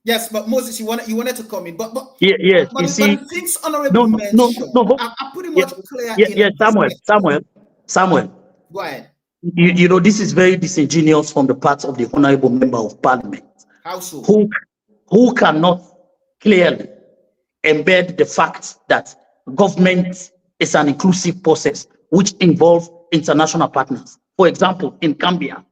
Yes, but Moses, you wanted to come in, but yes, but, you see, things honorable mentioned are pretty much clear. Yes, Samuel. Go ahead. You know, this is very disingenuous from the part of the honorable member of Parliament. How so? Who cannot clearly embed the fact that government is an inclusive process which involves international partners. For example, in Cambia,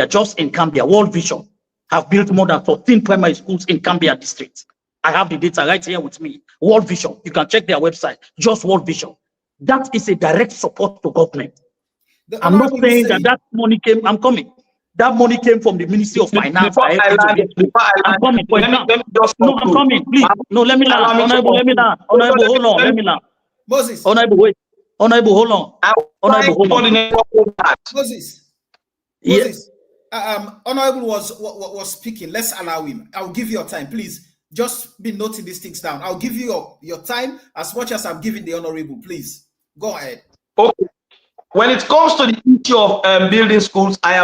just in Cambia, World Vision have built more than 14 primary schools in Cambia district. I have the data right here with me. World Vision, you can check their website, just World Vision. That is a direct support to government. The I'm not Honorable saying said, that money came, I'm coming. That money came from the Ministry of Finance. I'm coming. For example. No, I'm coming. Please. No, let me land. Honorable, let me land. Honorable, hold on. Let me land. Moses. Honorable, wait. Honorable, hold on. Honorable, hold on. Moses. Yes. Honorable was speaking. Let's allow him. I'll give you your time, please. Just be noting these things down. I'll give you your time as much as I'm giving the honorable. Please go ahead. Okay. When it comes to the issue of building schools, I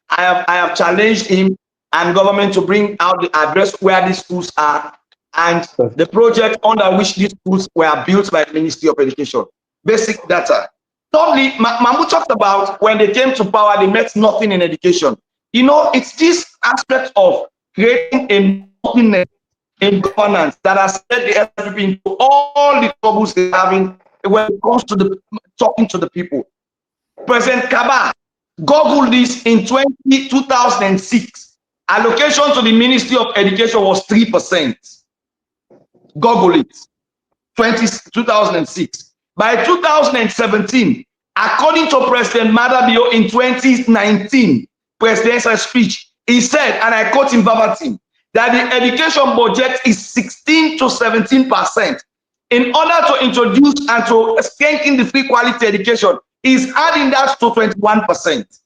have challenged him and government to bring out the address where these schools are and the project under which these schools were built by the Ministry of Education. Basic data. Thirdly, Mahmoud talked about when they came to power, they met nothing in education. You know, it's this aspect of creating a nothingness in governance that has led the SLPP into all the troubles they're having when it comes to the talking to the people. President Kaba Google this in 2006. Allocation to the Ministry of Education was 3%. Google it. 2006. By 2017, according to President Madabio in 2019 presidential speech, he said, and I quote him verbatim, that the education budget is 16 to 17%. In order to introduce and to strengthen the free quality education, is adding that to 21%.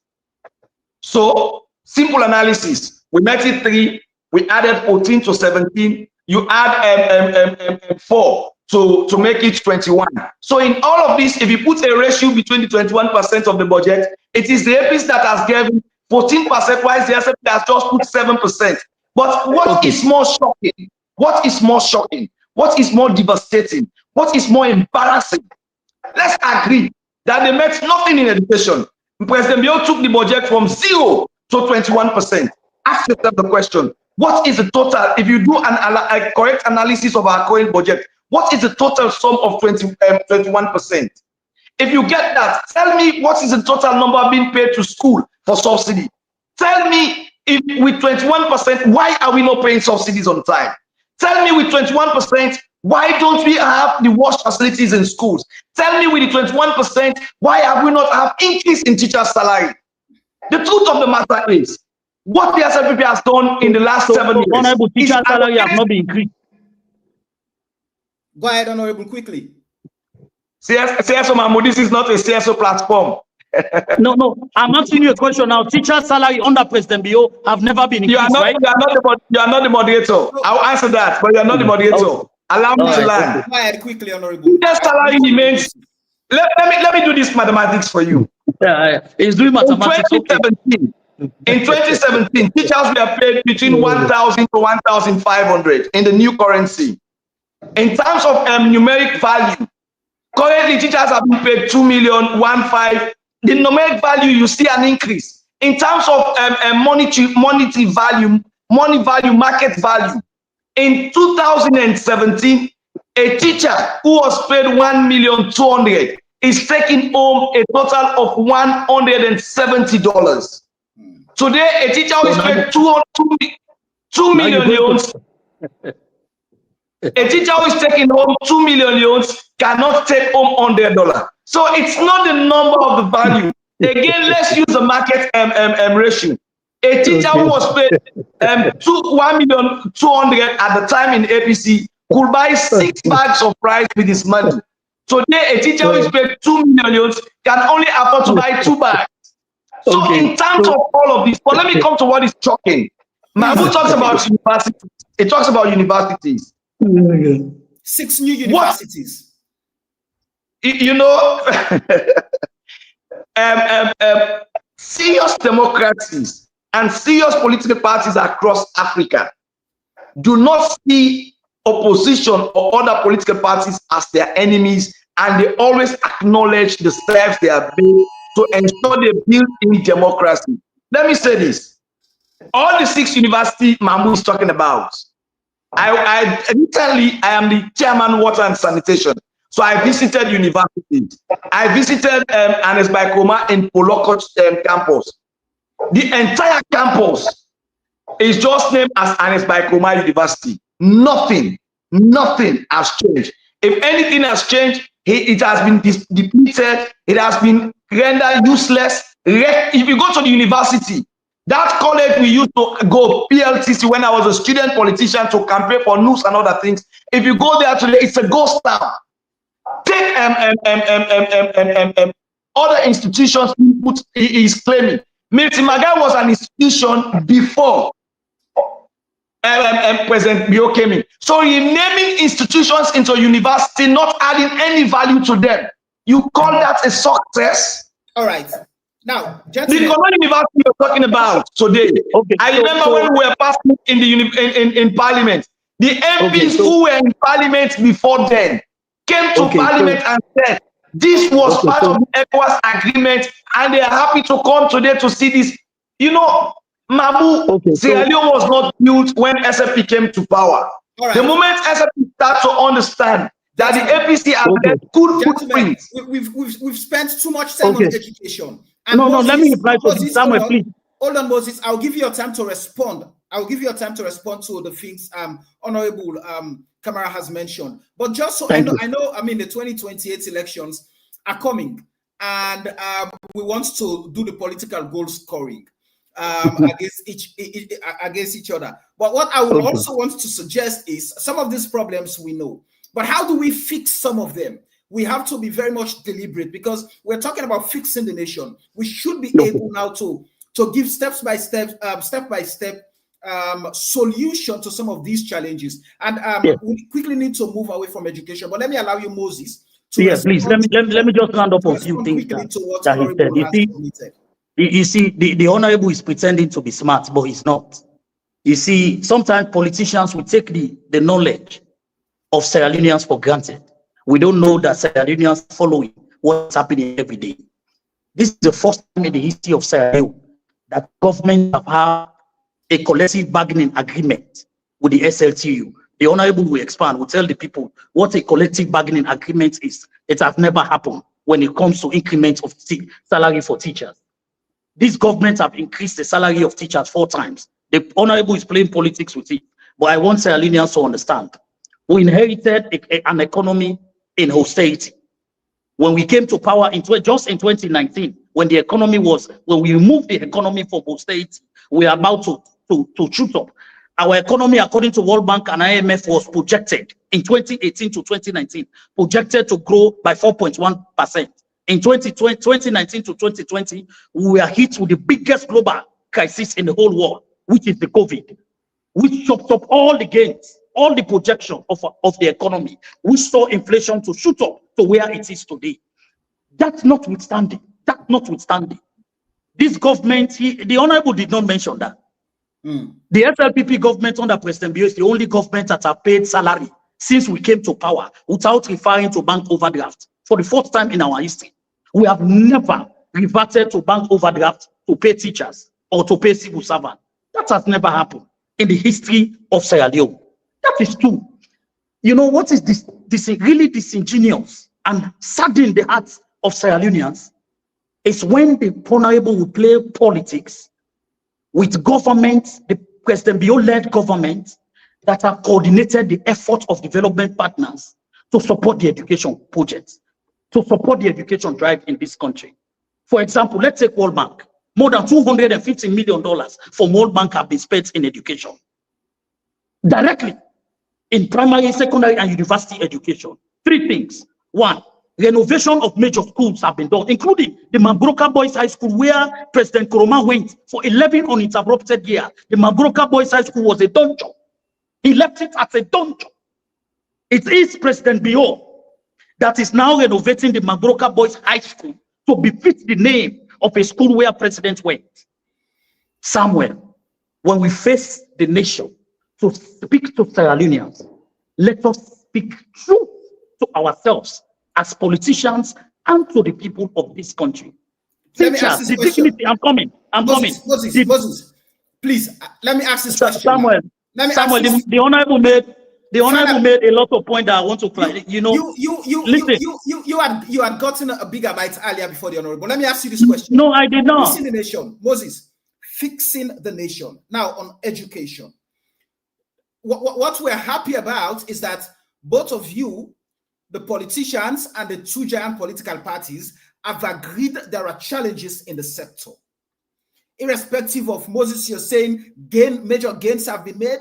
So, simple analysis. We met it 3, we added 14 to 17, you add 4 to make it 21. So in all of this, if you put a ratio between the 21% of the budget, it is the APC that has given 14%, while the SLPP has just put 7%. But what is more shocking? What is more shocking? What is more devastating? What is more embarrassing? Let's agree that they met nothing in education. President Bio took the budget from 0 to 21%. Ask yourself the question, what is the total? If you do a correct analysis of our current budget, what is the total sum of 21%? If you get that, tell me what is the total number being paid to school for subsidy. Tell me if with 21%, why are we not paying subsidies on time? Tell me with 21%, why don't we have the wash facilities in schools? Tell me with the 21%, why have we not have increase in teachers' salary? The truth of the matter is, what the SLPP has done in the last 7 years. Honorable, teacher salary have not been increased. Go ahead, Honorable, quickly. CSO Mahmoud, this is not a CSO platform. No, I'm asking you a question now. Teacher salary under President Bio have never been increased, right? You are not the moderator. I'll answer that, but you are not the moderator. Okay. Allow me to land. Go ahead quickly, Honorable. Teacher salary remains. Let me do this mathematics for you. Yeah, he's doing mathematics. In 2017, teachers were paid between 1,000 to 1,500 in the new currency. In terms of numeric value, currently teachers have been paid 2,000,015. The numeric value, you see an increase. In terms of monetary value, market value, in 2017, a teacher who was paid 1,200,000 is taking home a total of $170. Today, a teacher who is paid 2 million. A teacher who is taking home 2 million cannot take home $100. So it's not the number of the value. Again, let's use the market ratio. A teacher who was paid 1,200,000 at the time in APC could buy 6 bags of rice with his money. Today, a teacher who is paid 2 million can only afford to buy 2 bags. So in terms of all of this, but let me come to what is shocking. Mahmoud talks about universities. He talks about universities. 6 new universities. You know, serious democracies and serious political parties across Africa do not see opposition or other political parties as their enemies, and they always acknowledge the steps they have made to ensure they build in democracy. Let me say this. All the 6 universities Mahmoud is talking about, I am the chairman water and sanitation. So I visited universities. I visited Anes Baikoma in Polokot campus. The entire campus is just named as Anes Baikoma University. Nothing has changed. If anything has changed, it has been depleted, it has been rendered useless. If you go to the university, that college we used to go, PLTC, when I was a student politician to campaign for news and other things, if you go there today, it's a ghost town. Take other institutions he is claiming. Milton Magai was an institution before President Bio came in. So renaming institutions into university, not adding any value to them, you call that a success? All right. Now, the common university you're talking about today. Okay, I remember when we were passing in the in Parliament, the MPs who were in Parliament before then came to Parliament and said this was part of the ECOWAS agreement, and they are happy to come today to see this. You know, Mabu, Sierra Leone was not built when SLP came to power. Right. The moment SLP started to understand that the APC has good footprints. We've spent too much time on education. And Moses, let me reply to Samuel, please. Hold on, Moses. I'll give you your time to respond. I'll give you a time to respond to the things Honorable Kamara has mentioned. But just so I know, I mean, the 2028 elections are coming, and we want to do the political goal scoring against each other. But what I would also want to suggest is some of these problems we know, but how do we fix some of them? We have to be very much deliberate, because we're talking about fixing the nation. We should be able now to give step-by-step solution to some of these challenges. And we quickly need to move away from education. But let me allow you, Moses. Please. Let me just round up a few things that he said. You see, the Honorable is pretending to be smart, but he's not. You see, sometimes politicians will take the knowledge of Sierra Leoneans for granted. We don't know that Sierra Leoneans following what's happening every day. This is the first time in the history of Sierra Leone that government have had a collective bargaining agreement with the SLTU. The Honorable will expand, will tell the people what a collective bargaining agreement is. It has never happened when it comes to increment of salary for teachers. This government have increased the salary of teachers 4 times. The Honorable is playing politics with it, but I want Sierra Leoneans to understand. We inherited an economy in austerity. When we came to power just in 2019, when we removed the economy from austerity, we are about to shoot up. Our economy, according to World Bank and IMF, was projected in 2018 to 2019, projected to grow by 4.1%. In 2019 to 2020, we were hit with the biggest global crisis in the whole world, which is the COVID, which chopped up all the gains, all the projection of the economy. We saw inflation to shoot up to where it is today. That notwithstanding, this government, the Honorable did not mention that. The SLPP government under President Bio is the only government that have paid salary since we came to power without referring to bank overdraft. For the first time in our history, we have never reverted to bank overdraft to pay teachers or to pay civil servants. That has never happened in the history of Sierra Leone. That is true. You know what is this really disingenuous and sadden the hearts of Sierra Leoneans is when the Honorable will play politics with government, the President Bio-led government that have coordinated the effort of development partners to support the education projects, to support the education drive in this country. For example, let's take World Bank. More than $250 million from World Bank have been spent in education. Directly in primary, secondary, and university education. 3 things. 1, renovation of major schools have been done, including the Mabroka Boys High School, where President Koroma went for 11 uninterrupted years. The Mabroka Boys High School was a dungeon. He left it as a dungeon. It is President Bio that is now renovating the Mabroka Boys High School to befit the name of a school where President went. Samuel, when we face the nation to speak to Sierra Leoneans, let us speak truth to ourselves as politicians and to the people of this country. Teachers, the dignity, I'm coming. Moses, please, let me ask this question. Samuel, the Honorable made a lot of points that I want to clarify. You had gotten a bigger bite earlier before the Honorable. Let me ask you this question. No, I did not. Fixing the nation, Moses, fixing the nation. Now on education. What we're happy about is that both of you the politicians and the two giant political parties have agreed there are challenges in the sector. Irrespective of Moses, you're saying major gains have been made.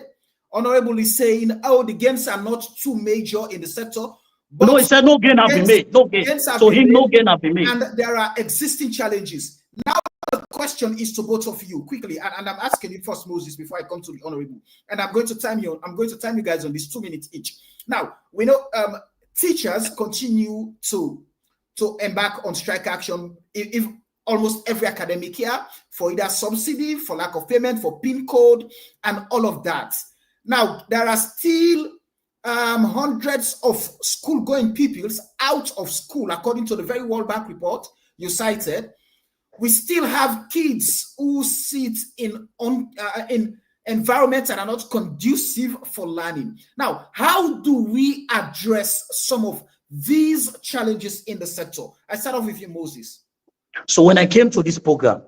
Honorable is saying, oh, the gains are not too major in the sector. But no, he said no gain have been made. No gain. So him, no gain have been made. And there are existing challenges. Now the question is to both of you quickly, and I'm asking you first, Moses, before I come to the honorable. And I'm going to time you guys on this 2 minutes each. Now we know teachers continue to embark on strike action if almost every academic year for either subsidy, for lack of payment, for PIN code, and all of that. Now there are still hundreds of school-going pupils out of school, according to the very World Bank report you cited. We still have kids who sit in environments that are not conducive for learning. Now, how do we address some of these challenges in the sector? I start off with you, Moses. So when I came to this program,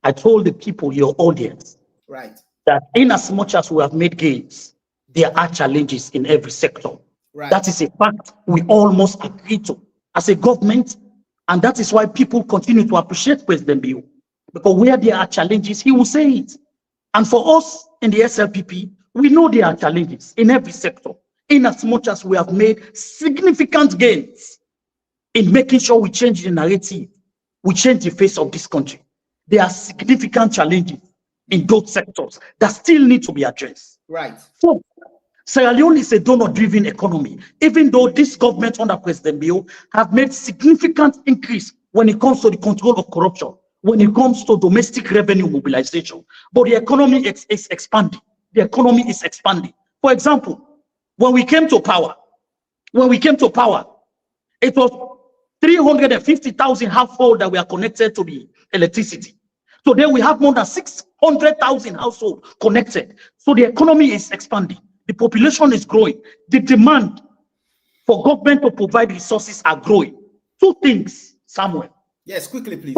I told the people, your audience, right, that in as much as we have made gains, there are challenges in every sector. Right. That is a fact we almost agree to as a government. And that is why people continue to appreciate President Bio, because where there are challenges, he will say it. And for us in the SLPP, we know there are challenges in every sector, in as much as we have made significant gains in making sure we change the narrative, we change the face of this country. There are significant challenges in those sectors that still need to be addressed. Right. So, Sierra Leone is a donor-driven economy, even though this government under President Bio have made significant increase when it comes to the control of corruption, when it comes to domestic revenue mobilization. But the economy is expanding. The economy is expanding. For example, when we came to power, it was 350,000 households that were connected to the electricity. Today we have more than 600,000 households connected. So the economy is expanding. The population is growing. The demand for government to provide resources are growing. Two things, Samuel. Yes, quickly, please.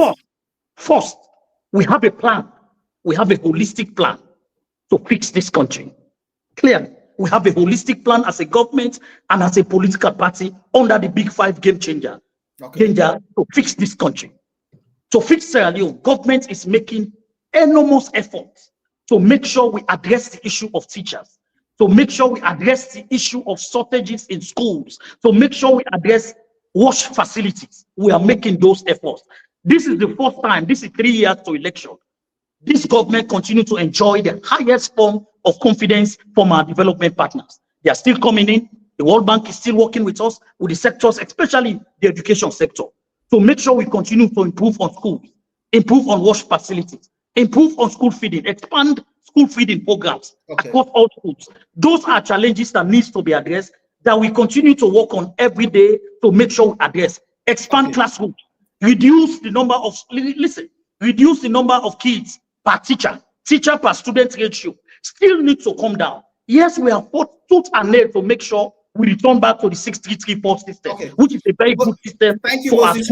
First, we have a plan. We have a holistic plan to fix this country. Clearly, we have a holistic plan as a government and as a political party under the Big Five game changer. To fix this country. To fix Sierra Leone, government is making enormous efforts to make sure we address the issue of teachers, to make sure we address the issue of shortages in schools, to make sure we address wash facilities. We are making those efforts. This is the first time, this is 3 years to election. This government continues to enjoy the highest form of confidence from our development partners. They are still coming in. The World Bank is still working with us, with the sectors, especially the education sector, to make sure we continue to improve on schools, improve on wash facilities, improve on school feeding, expand school feeding programs across all schools. Those are challenges that needs to be addressed, that we continue to work on every day to make sure we address. Expand classrooms, reduce the number of, reduce the number of kids per teacher per student ratio still needs to come down. Yes, we have put tooth and nail to make sure we return back to the 6-3-3-4 system, which is a very good system. Thank you, for Moses.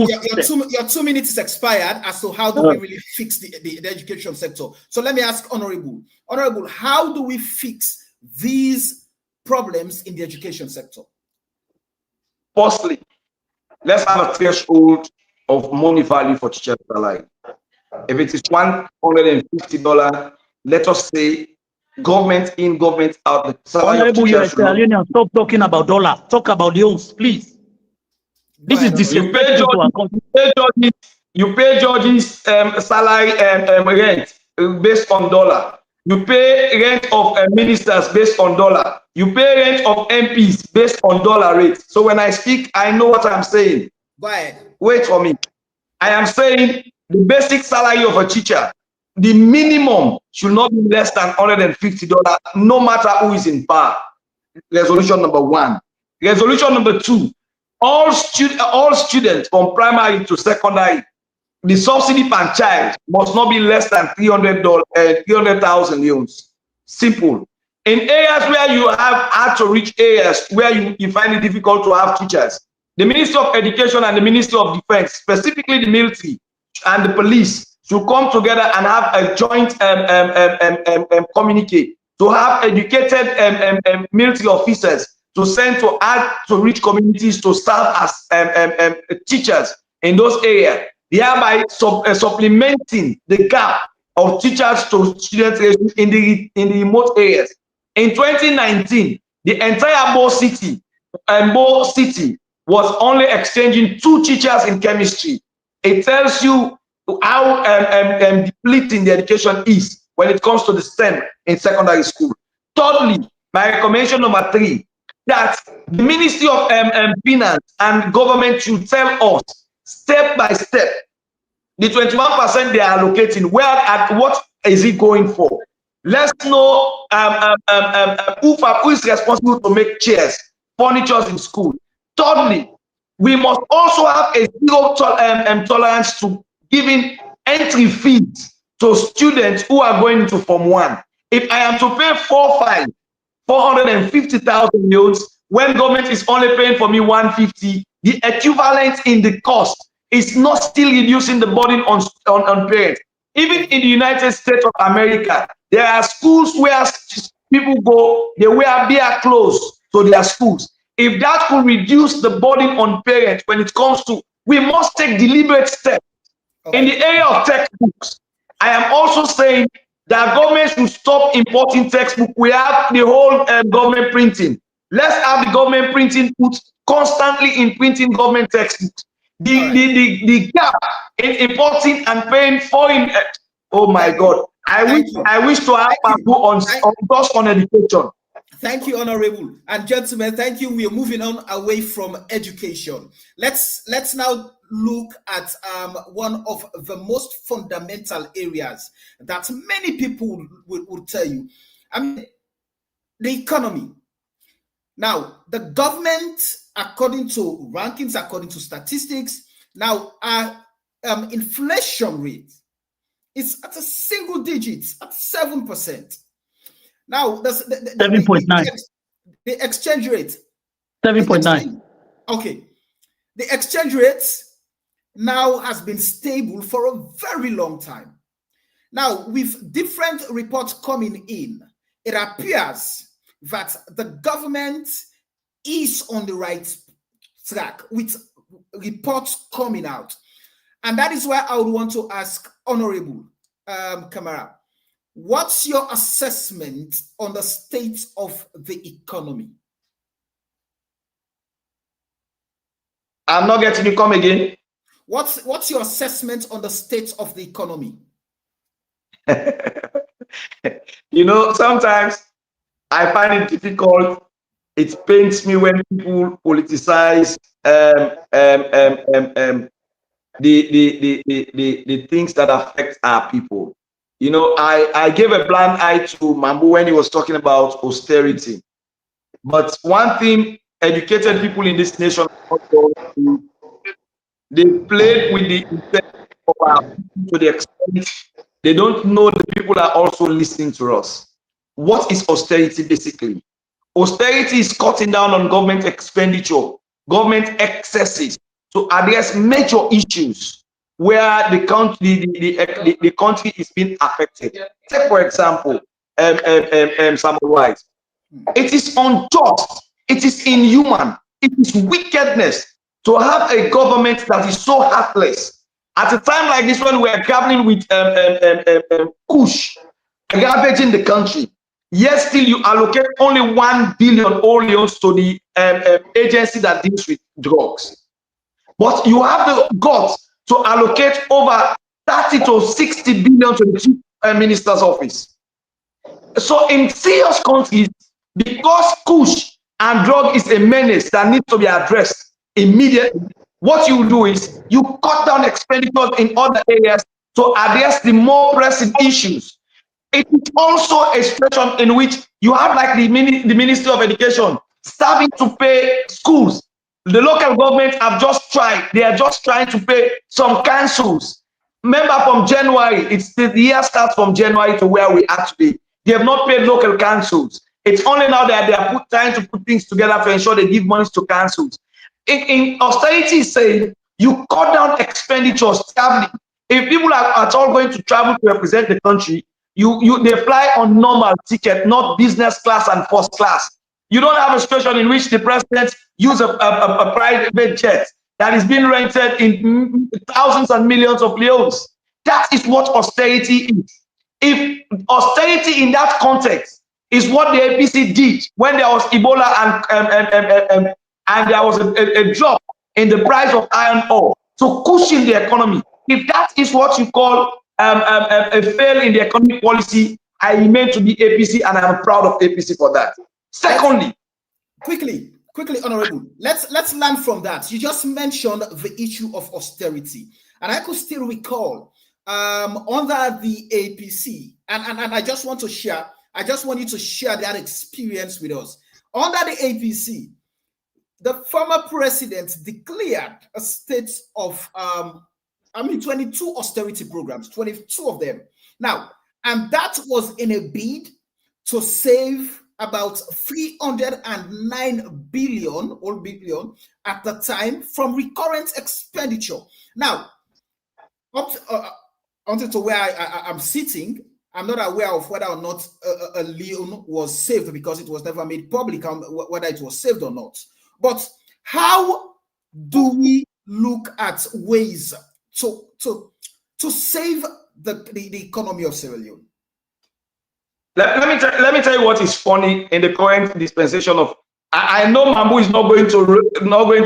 Your 2 minutes is expired as to how do we really fix the education sector. So let me ask Honorable. Honorable, how do we fix these problems in the education sector? Firstly, let's have a threshold of money value for teachers salary. If it is $150, let us say government in, government out. The salary Honorable, you're Australian. Stop talking about dollar. Talk about yours, please. This is disrespectful. You pay judges salary rent based on dollar. You pay rent of ministers based on dollar. You pay rent of MPs based on dollar rate. So when I speak, I know what I'm saying. Go ahead. Wait for me. I am saying the basic salary of a teacher, the minimum should not be less than $150, no matter who is in power. Resolution number 1. Resolution number 2. All students from primary to secondary, the subsidy per child must not be less than $300,000 leones. Simple. In areas where you have had to reach areas where you find it difficult to have teachers, the Ministry of Education and the Ministry of Defense, specifically the military and the police, should come together and have a joint communique to have educated military officers to send to add to rich communities to serve as teachers in those areas, thereby supplementing the gap of teachers to students in the remote areas. In 2019, the entire Bo City was only exchanging 2 teachers in chemistry. It tells you how depleting the education is when it comes to the STEM in secondary school. Thirdly, my recommendation number 3, that the Ministry of Finance and government should tell us step by step the 21% they are allocating, where at what is it going for? Let's know who is responsible to make chairs, furniture in school. Thirdly, we must also have a zero tolerance to giving entry fees to students who are going into Form 1. If I am to pay 450,000 euros when government is only paying for me 150, the equivalent in the cost is not still reducing the burden on parents. Even in the United States of America, there are schools where people go, they wear bare clothes to their schools. If that could reduce the burden on parents when it comes to, we must take deliberate steps. In the area of textbooks, I am also saying that government should stop importing textbooks. We have the whole government printing. Let's have the government printing put constantly in printing government textbooks. The gap in importing and paying foreign. Oh my God! I wish to have people on education. Thank you, Honorable. And gentlemen, thank you. We are moving on away from education. Let's now look at one of the most fundamental areas that many people will tell you. I mean, the economy. Now, the government, according to rankings, according to statistics, now our inflation rate is at a single digit, at 7%. Now, the 7.9. The exchange rate. 7.9. Okay. The exchange rate now has been stable for a very long time. Now, with different reports coming in, it appears that the government is on the right track with reports coming out. And that is why I would want to ask Honorable Kamara, what's your assessment on the state of the economy? I'm not getting you. Come again. What's your assessment on the state of the economy? You know, sometimes I find it difficult. It pains me when people politicize the things that affect our people. You know, I gave a blind eye to Mambu when he was talking about austerity. But one thing educated people in this nation, they played with the intent of our people to the extent they don't know the people are also listening to us. What is austerity basically? Austerity is cutting down on government expenditure, government excesses to address major issues where the country is being affected. Take for example, Samuel White. It is unjust, it is inhuman, it is wickedness to have a government that is so heartless. At a time like this, when we are grappling with Kush, ravaging the country, yet still you allocate only 1 billion oleos to the agency that deals with drugs. But you have the guts to allocate over 30 to 60 billion to the chief minister's office. So in serious countries, because Kush and drug is a menace that needs to be addressed immediately, what you do is you cut down expenditures in other areas to address the more pressing issues. It is also a situation in which you have like the Ministry of Education starting to pay schools. The local government have just tried. They are just trying to pay some councils. Remember, from January, it's the year starts from January to where we are today. They have not paid local councils. It's only now that they are trying to put things together to ensure they give money to councils. In austerity is saying you cut down expenditures traveling. If people are at all going to travel to represent the country, they fly on normal ticket, not business class and first class. You don't have a situation in which the president use a private jet that is being rented in thousands and millions of leones. That is what austerity is. If austerity in that context is what the APC did when there was Ebola and there was a drop in the price of iron ore to cushion the economy, if that is what you call a fail in the economic policy, I remain to be APC, and I'm proud of APC for that. Secondly, quickly, Honorable, let's learn from that. You just mentioned the issue of austerity, and I could still recall under the APC, and I just want to share. I just want you to share that experience with us. Under the APC, the former president declared a state of 22 austerity programs, 22 of them. Now, and that was in a bid to save about 309 billion at the time from recurrent expenditure. Now, until to where I'm sitting, I'm not aware of whether or not a Leone was saved, because it was never made public whether it was saved or not. But how do we look at ways to save the economy of Sierra Leone? Let me tell you what is funny in the current dispensation of. I know Mambu is not going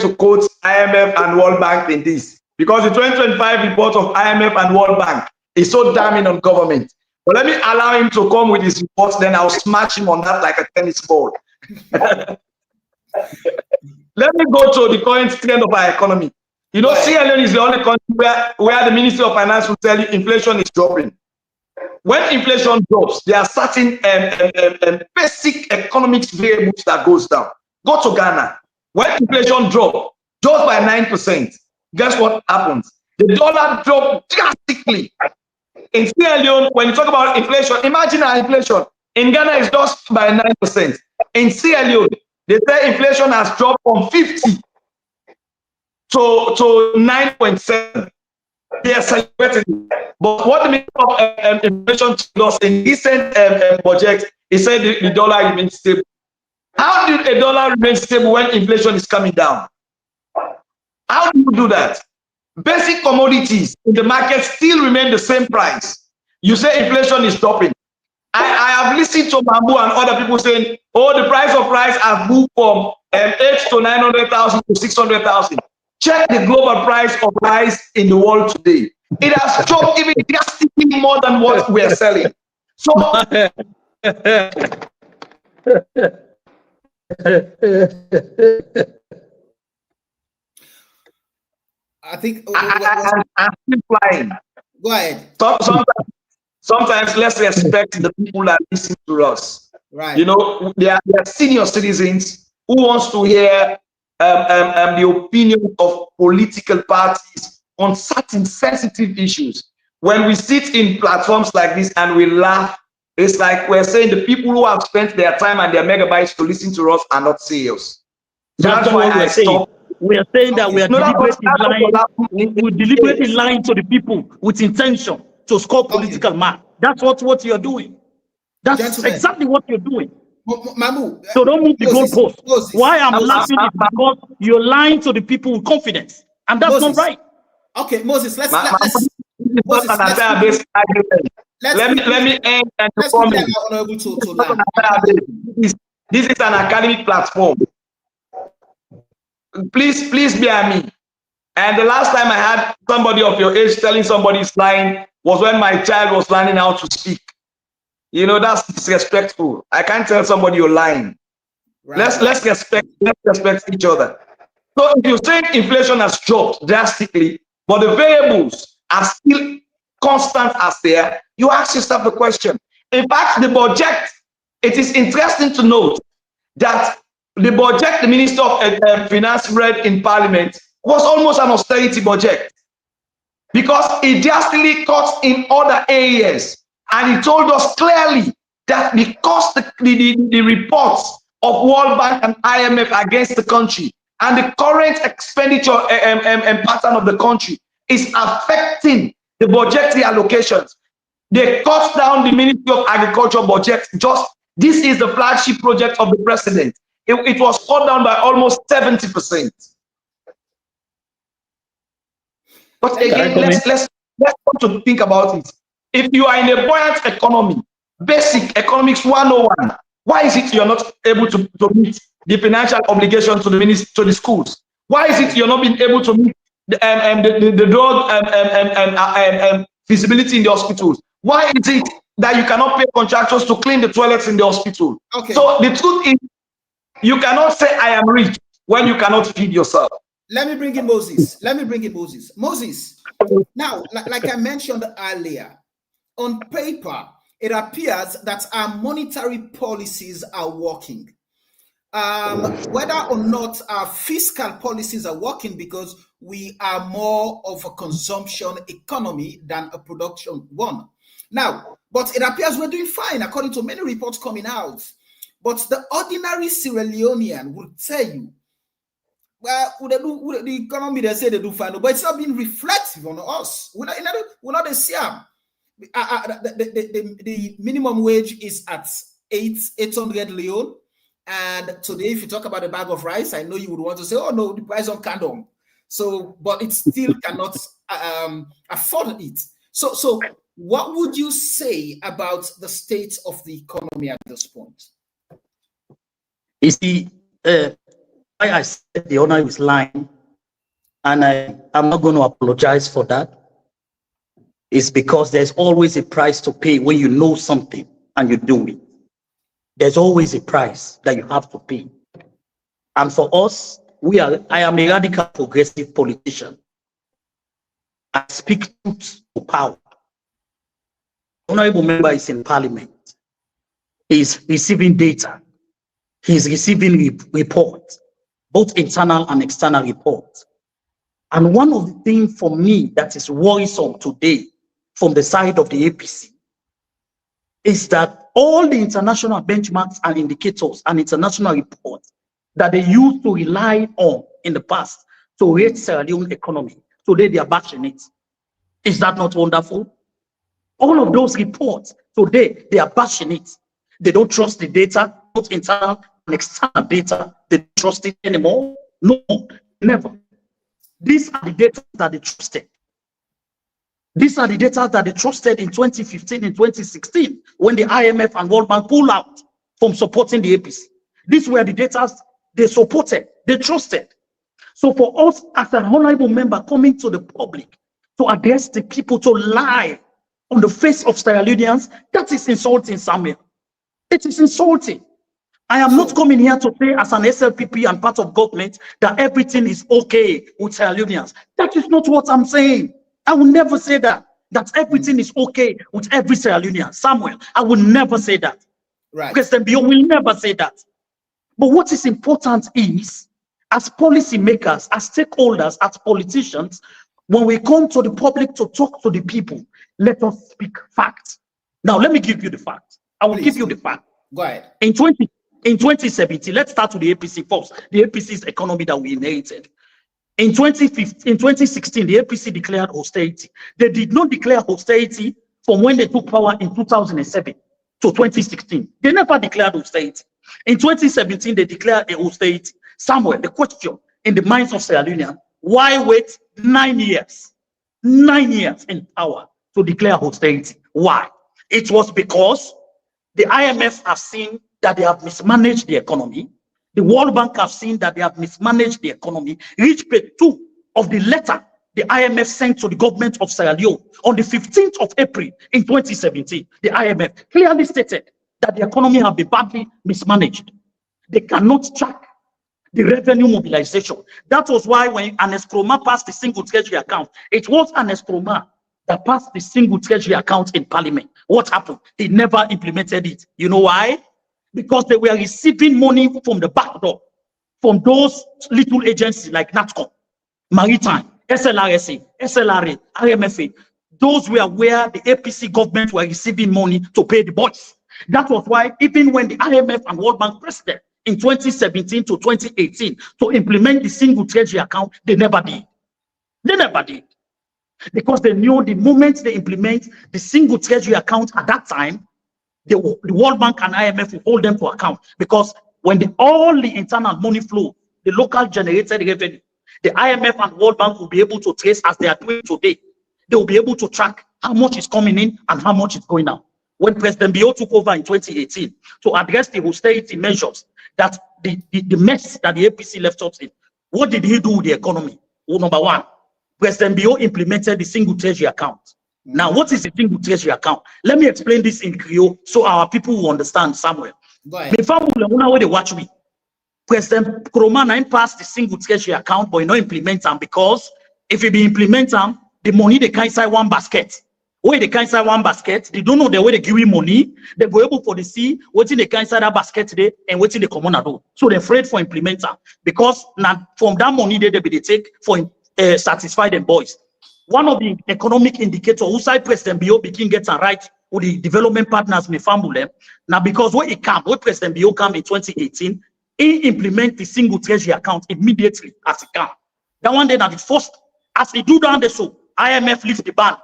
to quote IMF and World Bank in this, because the 2025 report of IMF and World Bank is so damning on government. But let me allow him to come with his reports, then I'll smash him on that like a tennis ball. Let me go to the current trend of our economy. You know, Sierra Leone is the only country where the Ministry of Finance will tell you inflation is dropping. When inflation drops, there are certain basic economics variables that goes down. Go to Ghana. When inflation drops just by 9%, guess what happens? The dollar dropped drastically. In Sierra Leone, when you talk about inflation, imagine our inflation. In Ghana, it's just by 9%. In Sierra Leone, they say inflation has dropped from 50 to 9.7. They are celebrating. But what the Minister of Inflation does in recent budget, he said the dollar remains stable. How did a dollar remain stable when inflation is coming down? How do you do that? Basic commodities in the market still remain the same price. You say inflation is dropping. I have listened to Mambu and other people saying, oh, the price of rice has moved from 8 to 900,000 to 600,000. Check the global price of rice in the world today. It has dropped even drastically more than what we are selling. So I think I'm still flying. Go ahead. Sometimes let's respect the people that listen to us. Right. You know, they are senior citizens who wants to hear the opinion of political parties on certain sensitive issues. When we sit in platforms like this and we laugh, it's like we're saying the people who have spent their time and their megabytes to listen to us are not serious. So that's why I stopped. We are saying that we are deliberately lying to the people with intention to score political mark. That's what you're doing. That's exactly what you're doing. Mamu, so don't move the goalpost. Why I'm laughing is because you're lying to the people with confidence, and that's not right. Okay, Moses, let me end and comment. This is an academic platform. Please bear me. And the last time I had somebody of your age telling somebody is lying was when my child was learning how to speak. You know, that's disrespectful. I can't tell somebody you're lying. Right. Let's respect each other. So if you say inflation has dropped drastically, but the variables are still constant as they are, you ask yourself the question. In fact, the budget, it is interesting to note that the budget the Minister of Finance read in Parliament was almost an austerity budget, because it drastically cuts in other areas. And he told us clearly that because the reports of World Bank and IMF against the country and the current expenditure pattern of the country is affecting the budgetary allocations, they cut down the Ministry of Agriculture budget. This is the flagship project of the president. it was cut down by almost 70%. But again, let's come to think about it. If you are in a buoyant economy, basic economics 101, why is it you're not able to meet the financial obligation to the schools? Why is it you're not being able to meet the drug feasibility in the hospitals? Why is it that you cannot pay contractors to clean the toilets in the hospital? Okay. So the truth is, you cannot say I am rich when you cannot feed yourself. Let me bring in Moses. Moses, now, like I mentioned earlier, on paper, it appears that our monetary policies are working. Whether or not our fiscal policies are working, because we are more of a consumption economy than a production one. Now, but it appears we're doing fine according to many reports coming out. But the ordinary Sierra Leonean would tell you, well, the economy, they say they do fine, but it's not being reflective on us. We're not the same. The minimum wage is at 800 Leone. And today, if you talk about a bag of rice, I know you would want to say, oh no, the price on condom. So, but it still cannot afford it. So what would you say about the state of the economy at this point? You see, I said the owner is lying, and I'm not going to apologize for that. It's because there's always a price to pay when you know something and you do it. There's always a price that you have to pay. And for us, I am a radical progressive politician. I speak truth to power. The honorable member is in parliament. He's receiving data. He's receiving reports, both internal and external reports. And one of the things for me that is worrisome today from the side of the APC is that all the international benchmarks and indicators and international reports that they used to rely on in the past to rate Sierra Leone economy, today they are bashing it. Is that not wonderful? All of those reports, today they are bashing it. They don't trust the data, both internal and external data. They don't trust it anymore. No, never. These are the data that they trusted. These are the data that they trusted in 2015 and 2016 when the IMF and World Bank pulled out from supporting the APC. These were the data they supported, they trusted. So for us as an honorable member coming to the public to address the people, to lie on the face of Sierra Leoneans, that is insulting, Samuel. It is insulting. I am not coming here to say as an SLPP and part of government that everything is okay with Sierra Leoneans. That is not what I'm saying. I will never say that everything is okay with every Sierra Leonean. Samuel, I will never say that. Right. President Bio will never say that. But what is important is, as policymakers, as stakeholders, as politicians, when we come to the public to talk to the people, let us speak facts. Now, let me give you the facts. I will give you the fact. Go ahead. In 2017, let's start with the APC first. The APC's economy that we inherited. In 2016, the APC declared austerity. They did not declare austerity from when they took power in 2007 to 2016. They never declared austerity. In 2017, they declared austerity. Somewhere, the question in the minds of Sierra Leoneans, why wait 9 years? 9 years in power to declare austerity. Why? It was because the IMF have seen that they have mismanaged the economy. The World Bank have seen that they have mismanaged the economy. Reach page 2 of the letter the IMF sent to the government of Sierra Leone on the 15th of April in 2017. The IMF clearly stated that the economy have been badly mismanaged. They cannot track the revenue mobilization. That was why when an Escroma passed the single treasury account, it was an Escroma that passed the single treasury account in parliament. What happened? They never implemented it. You know why? Because they were receiving money from the back door, from those little agencies like NATCOM, Maritime, SLRSA, SLRA, IMFA. Those were where the APC government were receiving money to pay the boys. That was why even when the IMF and World Bank pressed them in 2017 to 2018 to implement the single treasury account, they never did. They never did. Because they knew the moment they implement the single treasury account at that time, the World Bank and IMF will hold them to account, because when all the internal money flow, the local generated revenue, the IMF and World Bank will be able to trace as they are doing today. They will be able to track how much is coming in and how much is going out. When President Bio took over in 2018 to address the austerity measures, that the mess that the APC left us in, what did he do with the economy? Well, number one, President Bio implemented the single treasury account. Now, what is the single treasury account? Let me explain this in Creole so our people will understand somewhere. Before they watch me, President Kroma passed the single treasury account, but he not implement them because if he be implement them, the money they can inside one basket. Where they can inside one basket, they don't know the way they give you money. They go able for the see waiting they can inside that basket today and waiting the common do. So they're afraid for implementer because now from that money they be take for satisfy them boys. One of the economic indicators who side President Bio begin gets a right with the development partners me family. Now because when President Bio come in 2018, he implement the single treasury account immediately as he can. That one day that the first as he do down the show, IMF lift the ban.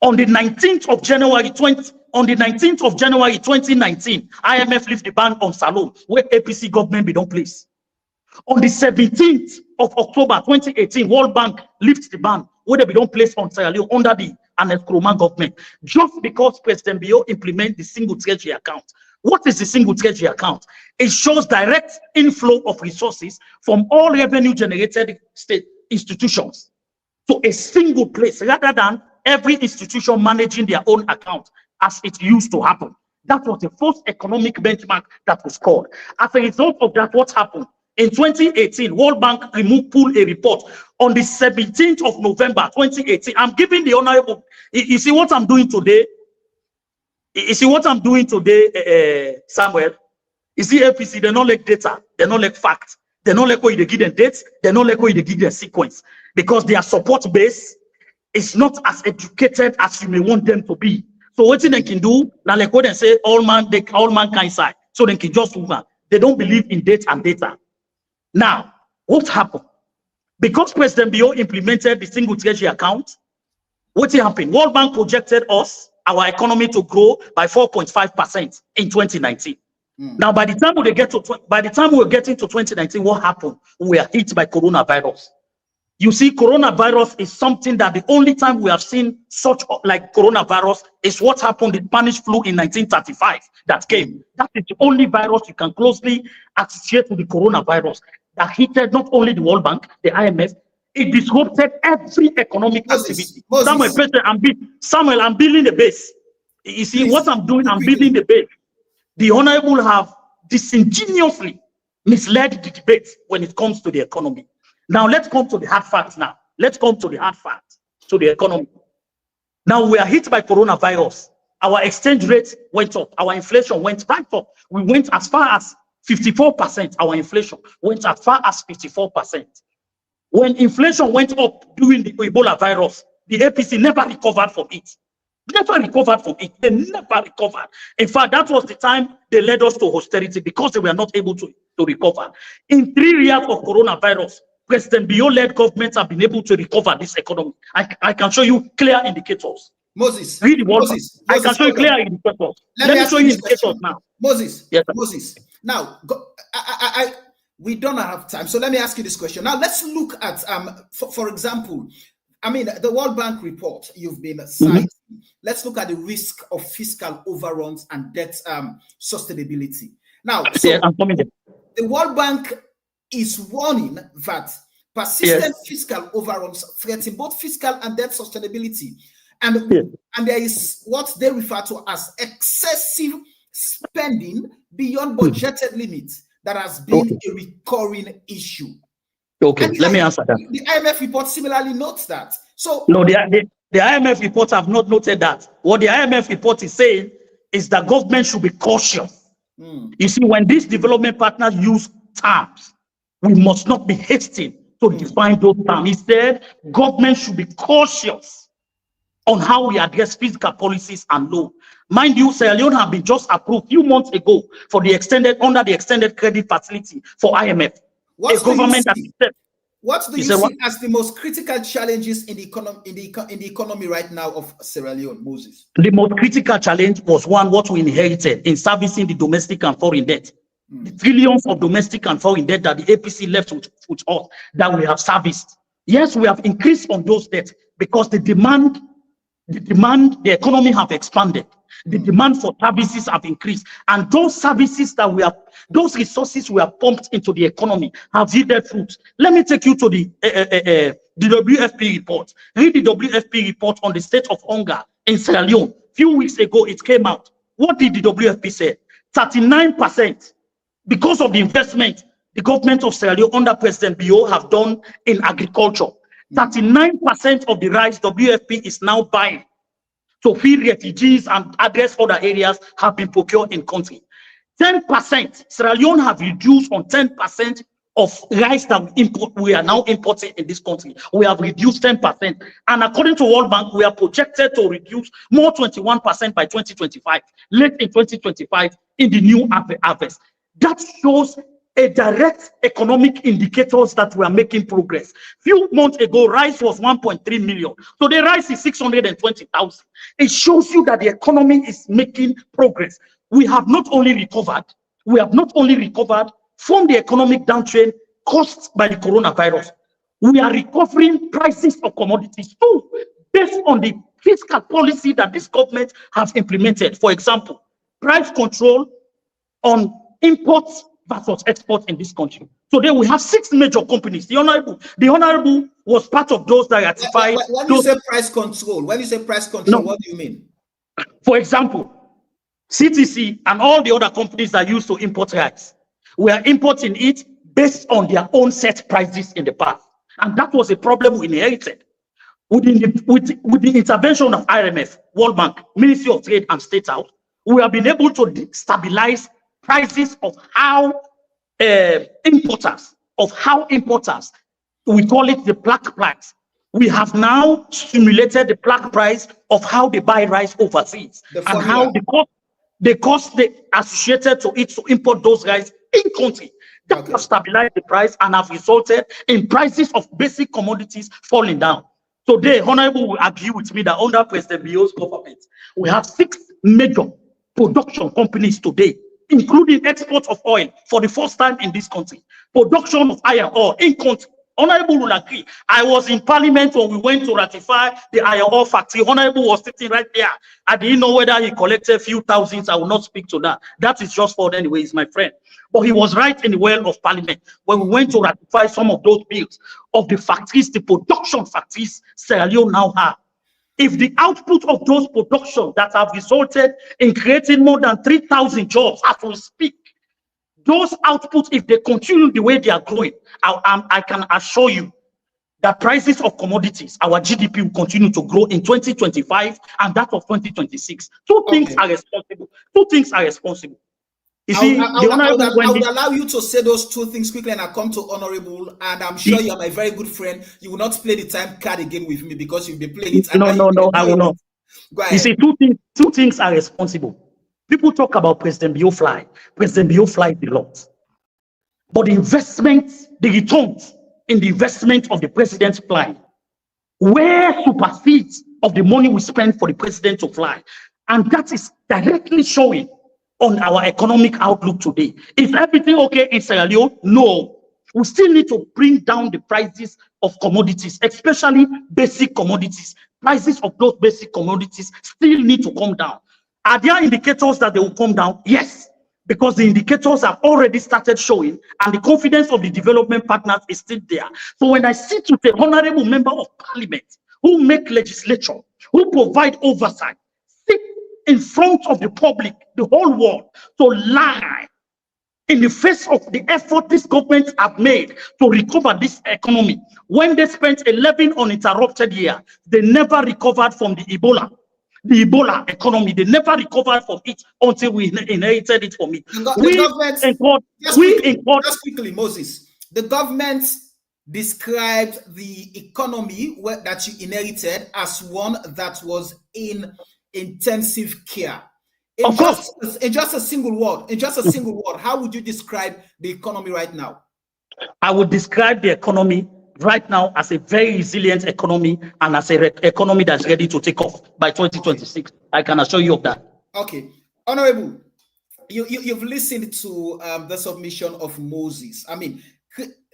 On the 19th of January 2019, IMF lift the ban on Salon, where APC government be don't place. On the 17th of October 2018, World Bank lifts the ban, where they be don't place on Sierra Leone under the Nkrumah government, just because President Bio implement the single treasury account. What is the single treasury account? It shows direct inflow of resources from all revenue generated state institutions to a single place rather than every institution managing their own account as it used to happen. That was the first economic benchmark that was called. As a result of that, what happened? In 2018, World Bank pulled a report on the 17th of November 2018. I'm giving the honorable, you see what I'm doing today? You see what I'm doing today, Samuel? You see APC, they don't like data, they don't like facts, they don't like what you give them dates, they don't like what you give them sequence. Because their support base is not as educated as you may want them to be. So what they can do, now like what they say, all mankind side. So they can just move on. They don't believe in data and data. Now, what happened? Because President Bio implemented the single treasury account, what happened? World Bank projected our economy to grow by 4.5% in 2019. Now, by the time we're getting to 2019, what happened? We are hit by coronavirus. You see, coronavirus is something that the only time we have seen such like coronavirus is what happened in Spanish flu in 1935 that came. That is the only virus you can closely associate with the coronavirus that hit not only the World Bank, the IMF, it disrupted every economic activity. Samuel, I'm building the base. You see, what I'm doing, I'm building the base. The Honorable have disingenuously misled the debate when it comes to the economy. Now, let's come to the hard facts now. Let's come to the hard facts, to the economy. Now, we are hit by coronavirus. Our exchange rate went up. Our inflation went right up. We went as far as 54%. Our inflation went as far as 54%. When inflation went up during the Ebola virus, the APC never recovered from it. Never recovered from it. They never recovered. In fact, that was the time they led us to austerity because they were not able to recover. In 3 years of coronavirus, President Bio-led governments have been able to recover this economy. I can show you clear indicators. Moses, read the word. I can show you clear indicators. Let me show you indicators now. Moses, yes, Moses. Now, we don't have time, so let me ask you this question. Now, let's look at, for example, I mean, the World Bank report you've been citing. Let's look at the risk of fiscal overruns and debt sustainability. Now, so I'm coming there. The World Bank is warning that persistent fiscal overruns threaten both fiscal and debt sustainability. And there is what they refer to as excessive spending beyond budgeted limits that has been a recurring issue. Okay, let me answer that. The IMF report similarly notes that. So no, the IMF report have not noted that. What the IMF report is saying is that government should be cautious. You see, when these development partners use terms, we must not be hasty to define those terms. Instead, government should be cautious on how we address fiscal policies and law. Mind you, Sierra Leone have been just approved a few months ago for the under the extended credit facility for IMF. What do you see as the most critical challenges in the economy right now of Sierra Leone, Moses? The most critical challenge was what we inherited in servicing the domestic and foreign debt. the trillions of domestic and foreign debt that the APC left with us that we have serviced. Yes, we have increased on those debts because the economy have expanded. The demand for services have increased, and those services that those resources we have pumped into the economy have yielded fruit. Let me take you to the WFP report. Read the WFP report on the state of hunger in Sierra Leone. Few weeks ago, it came out. What did the WFP say? 39%, because of the investment the government of Sierra Leone under President Bio have done in agriculture. 39% of the rice WFP is now buying to feed refugees and address other areas have been procured in country. 10%, Sierra Leone have reduced on 10% of rice that we are now importing in this country. We have reduced 10%. And according to World Bank, we are projected to reduce more 21% by 2025, late in 2025 in the new harvest. That shows a direct economic indicators that we are making progress. Few months ago, rice was 1.3 million. So the rice is 620,000. It shows you that the economy is making progress. We have not only recovered from the economic downtrend caused by the coronavirus. We are recovering prices of commodities too, based on the fiscal policy that this government has implemented. For example, price control on imports versus exports in this country. Today we have 6 major companies. The honorable was part of those that ratified. When you say price control, what do you mean? For example, CTC and all the other companies that used to import rice, we are importing it based on their own set prices in the past, and that was a problem we inherited. With the intervention of IMF, World Bank, Ministry of Trade, and State House, we have been able to stabilize prices of how importers, we call it the black price. We have now stimulated the black price of how they buy rice overseas and how the cost they associated to it to import those rice in country. That have stabilized the price and have resulted in prices of basic commodities falling down. Today, Honorable will agree with me that under President Bio's government, we have 6 major production companies today, including export of oil for the first time in this country, production of iron ore in country. Honorable will agree. I was in Parliament when we went to ratify the iron ore factory. Honorable was sitting right there. I didn't know whether he collected a few thousands. I will not speak to that. That is just for anyway, he's my friend. But he was right in the well of Parliament when we went to ratify some of those bills of the factories, the production factories Sierra Leone now have. If the output of those productions that have resulted in creating more than 3,000 jobs as we speak, those outputs, if they continue the way they are growing, I can assure you that prices of commodities, our GDP will continue to grow in 2025 and that of 2026. Two things are responsible. You see, I would allow you to say those 2 things quickly, and I'll come to Honorable. And I'm sure you are my very good friend. You will not play the time card again with me because you'll be playing it. No, I will not. Go ahead. You see, two things are responsible. People talk about President Bio fly. President Bio flies a lot. But the investment, the returns in the investment of the president's flying, where supersedes of the money we spend for the president to fly. And that is directly showing on our economic outlook today. Is everything okay in Sierra Leone? No. We still need to bring down the prices of commodities, especially basic commodities. Prices of those basic commodities still need to come down. Are there indicators that they will come down? Yes, because the indicators have already started showing and the confidence of the development partners is still there. So when I sit with a honorable member of parliament who make legislation, who provide oversight, sit in front of the public, the whole world, to lie in the face of the effort this government have made to recover this economy. When they spent 11 uninterrupted years, they never recovered from the Ebola economy. They never recovered from it until we inherited it from it. Just quickly, Moses, the government described the economy that you inherited as one that was in intensive care. In just a single word, how would you describe the economy right now? I would describe the economy right now as a very resilient economy and as an economy that's ready to take off by 2026. I can assure you of that. Okay. Honorable, you've listened to the submission of Moses. I mean,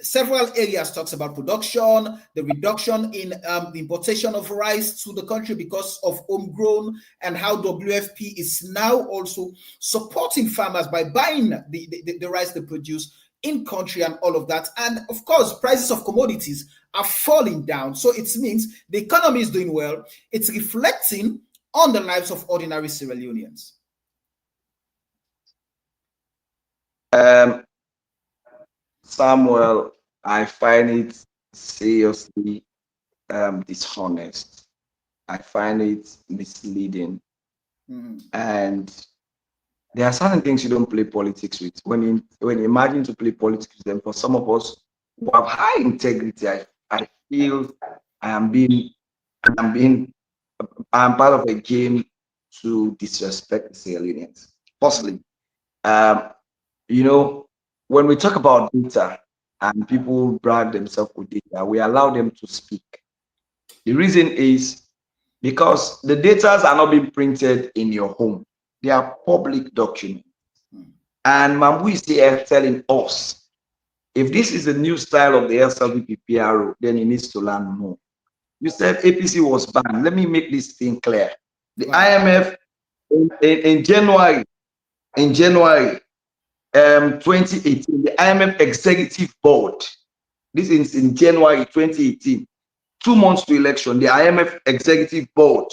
several areas talks about production, the reduction in the importation of rice to the country because of homegrown, and how WFP is now also supporting farmers by buying the rice they produce in country and all of that. And of course, prices of commodities are falling down. So it means the economy is doing well. It's reflecting on the lives of ordinary Sierra Leoneans. Samuel, I find it seriously dishonest. I find it misleading. And there are certain things you don't play politics with. When you imagine to play politics with them, for some of us who have high integrity, I feel I'm part of a game to disrespect the Sierra Leoneans. Firstly, you know, when we talk about data and people brag themselves with data, we allow them to speak. The reason is because the data are not being printed in your home. They are public documents. And Mambu is here telling us, if this is the new style of the SLPP PRO, then he needs to learn more. You said APC was banned. Let me make this thing clear. The IMF in January 2018, the IMF Executive Board, this is in January 2018, 2 months to election, the IMF Executive Board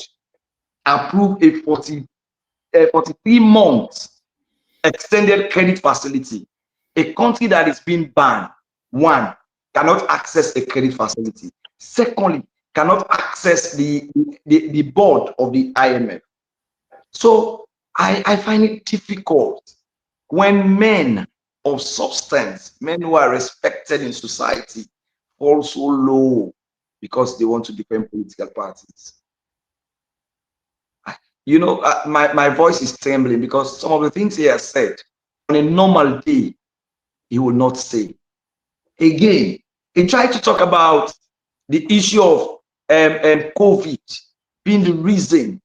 approved a 43 months extended credit facility. A country that is being banned, one, cannot access a credit facility. Secondly, cannot access the board of the IMF. So I find it difficult when men of substance, men who are respected in society, fall so low because they want to defend political parties. You know, my voice is trembling because some of the things he has said on a normal day, he will not say. Again, he tried to talk about the issue of COVID being the reason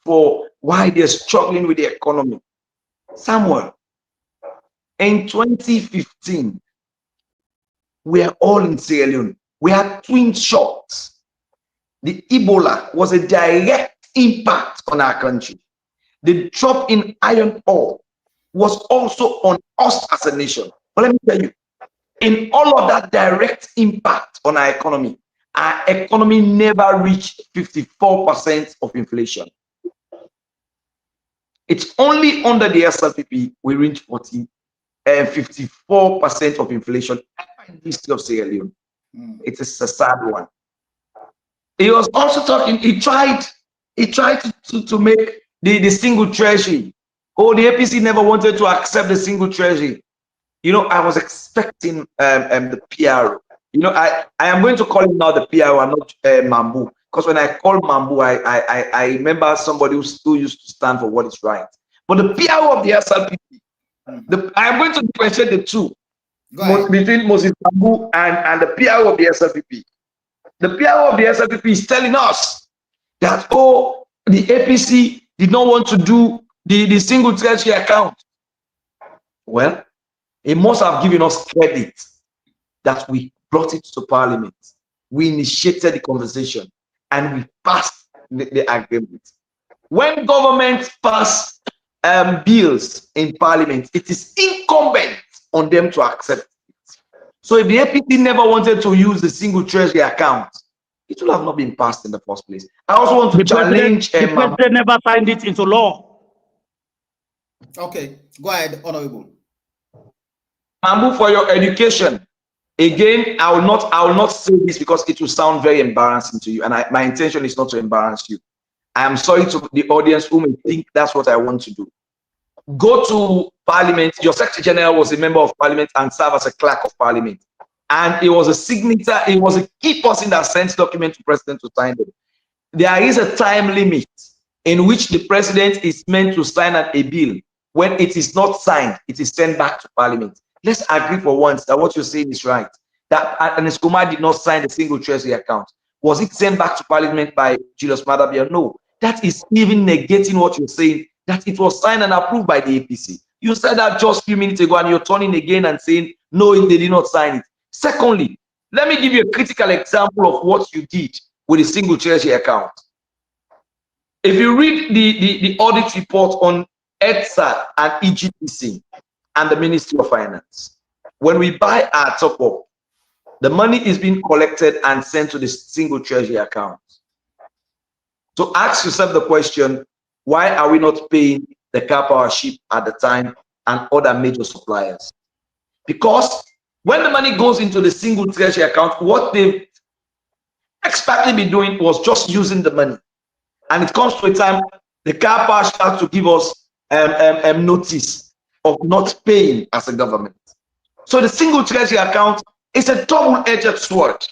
for why they're struggling with the economy. Samuel, in 2015, we are all in Sierra Leone. We had twin shocks. The Ebola was a direct impact on our country. The drop in iron ore was also on us as a nation. But let me tell you, in all of that direct impact on our economy never reached 54% of inflation. It's only under the SLPP we reached 54% of inflation in the history of Sierra Leone. It's a sad one. He was also talking, he tried to make the single treasury. Oh, the APC never wanted to accept the single treasury. You know, I was expecting the PRO. You know, I am going to call him now the PRO and not Mambu. Because when I call Mambu, I remember somebody who used to stand for what is right. But the PRO of the SLPP, I am going to differentiate the two between Moses Mambu and the PRO of the SLPP. The PRO of the SLPP is telling us that, oh, the APC did not want to do the single treasury account. Well, it must have given us credit that we brought it to Parliament. We initiated the conversation and we passed the agreement. When government pass bills in Parliament, it is incumbent on them to accept it. So if the APC never wanted to use the single treasury account, it would have not been passed in the first place. I also want to challenge... The president never signed it into law. Okay, go ahead, Honorable. Mambu, for your education, again, I will not say this because it will sound very embarrassing to you, and my intention is not to embarrass you. I am sorry to the audience who may think that's what I want to do. Go to Parliament. Your Secretary General was a member of Parliament and served as a clerk of Parliament, and he was a signature. He was a key person that sent document to President to sign them. There is a time limit in which the President is meant to sign a bill. When it is not signed, it is sent back to Parliament. Let's agree for once that what you're saying is right. That Aneskuma did not sign the single treasury account. Was it sent back to Parliament by Julius Madabia? No. That is even negating what you're saying, that it was signed and approved by the APC. You said that just a few minutes ago, and you're turning again and saying, no, they did not sign it. Secondly, let me give you a critical example of what you did with a single treasury account. If you read the audit report on EDSA and EGTC and the Ministry of Finance, when we buy our top-up, the money is being collected and sent to the single treasury account. So ask yourself the question, why are we not paying the car power ship at the time and other major suppliers? Because when the money goes into the single treasury account, what they've expected to be doing was just using the money. And it comes to a time the car power ship has to give us notice of not paying as a government. So the single treasury account is a double-edged sword.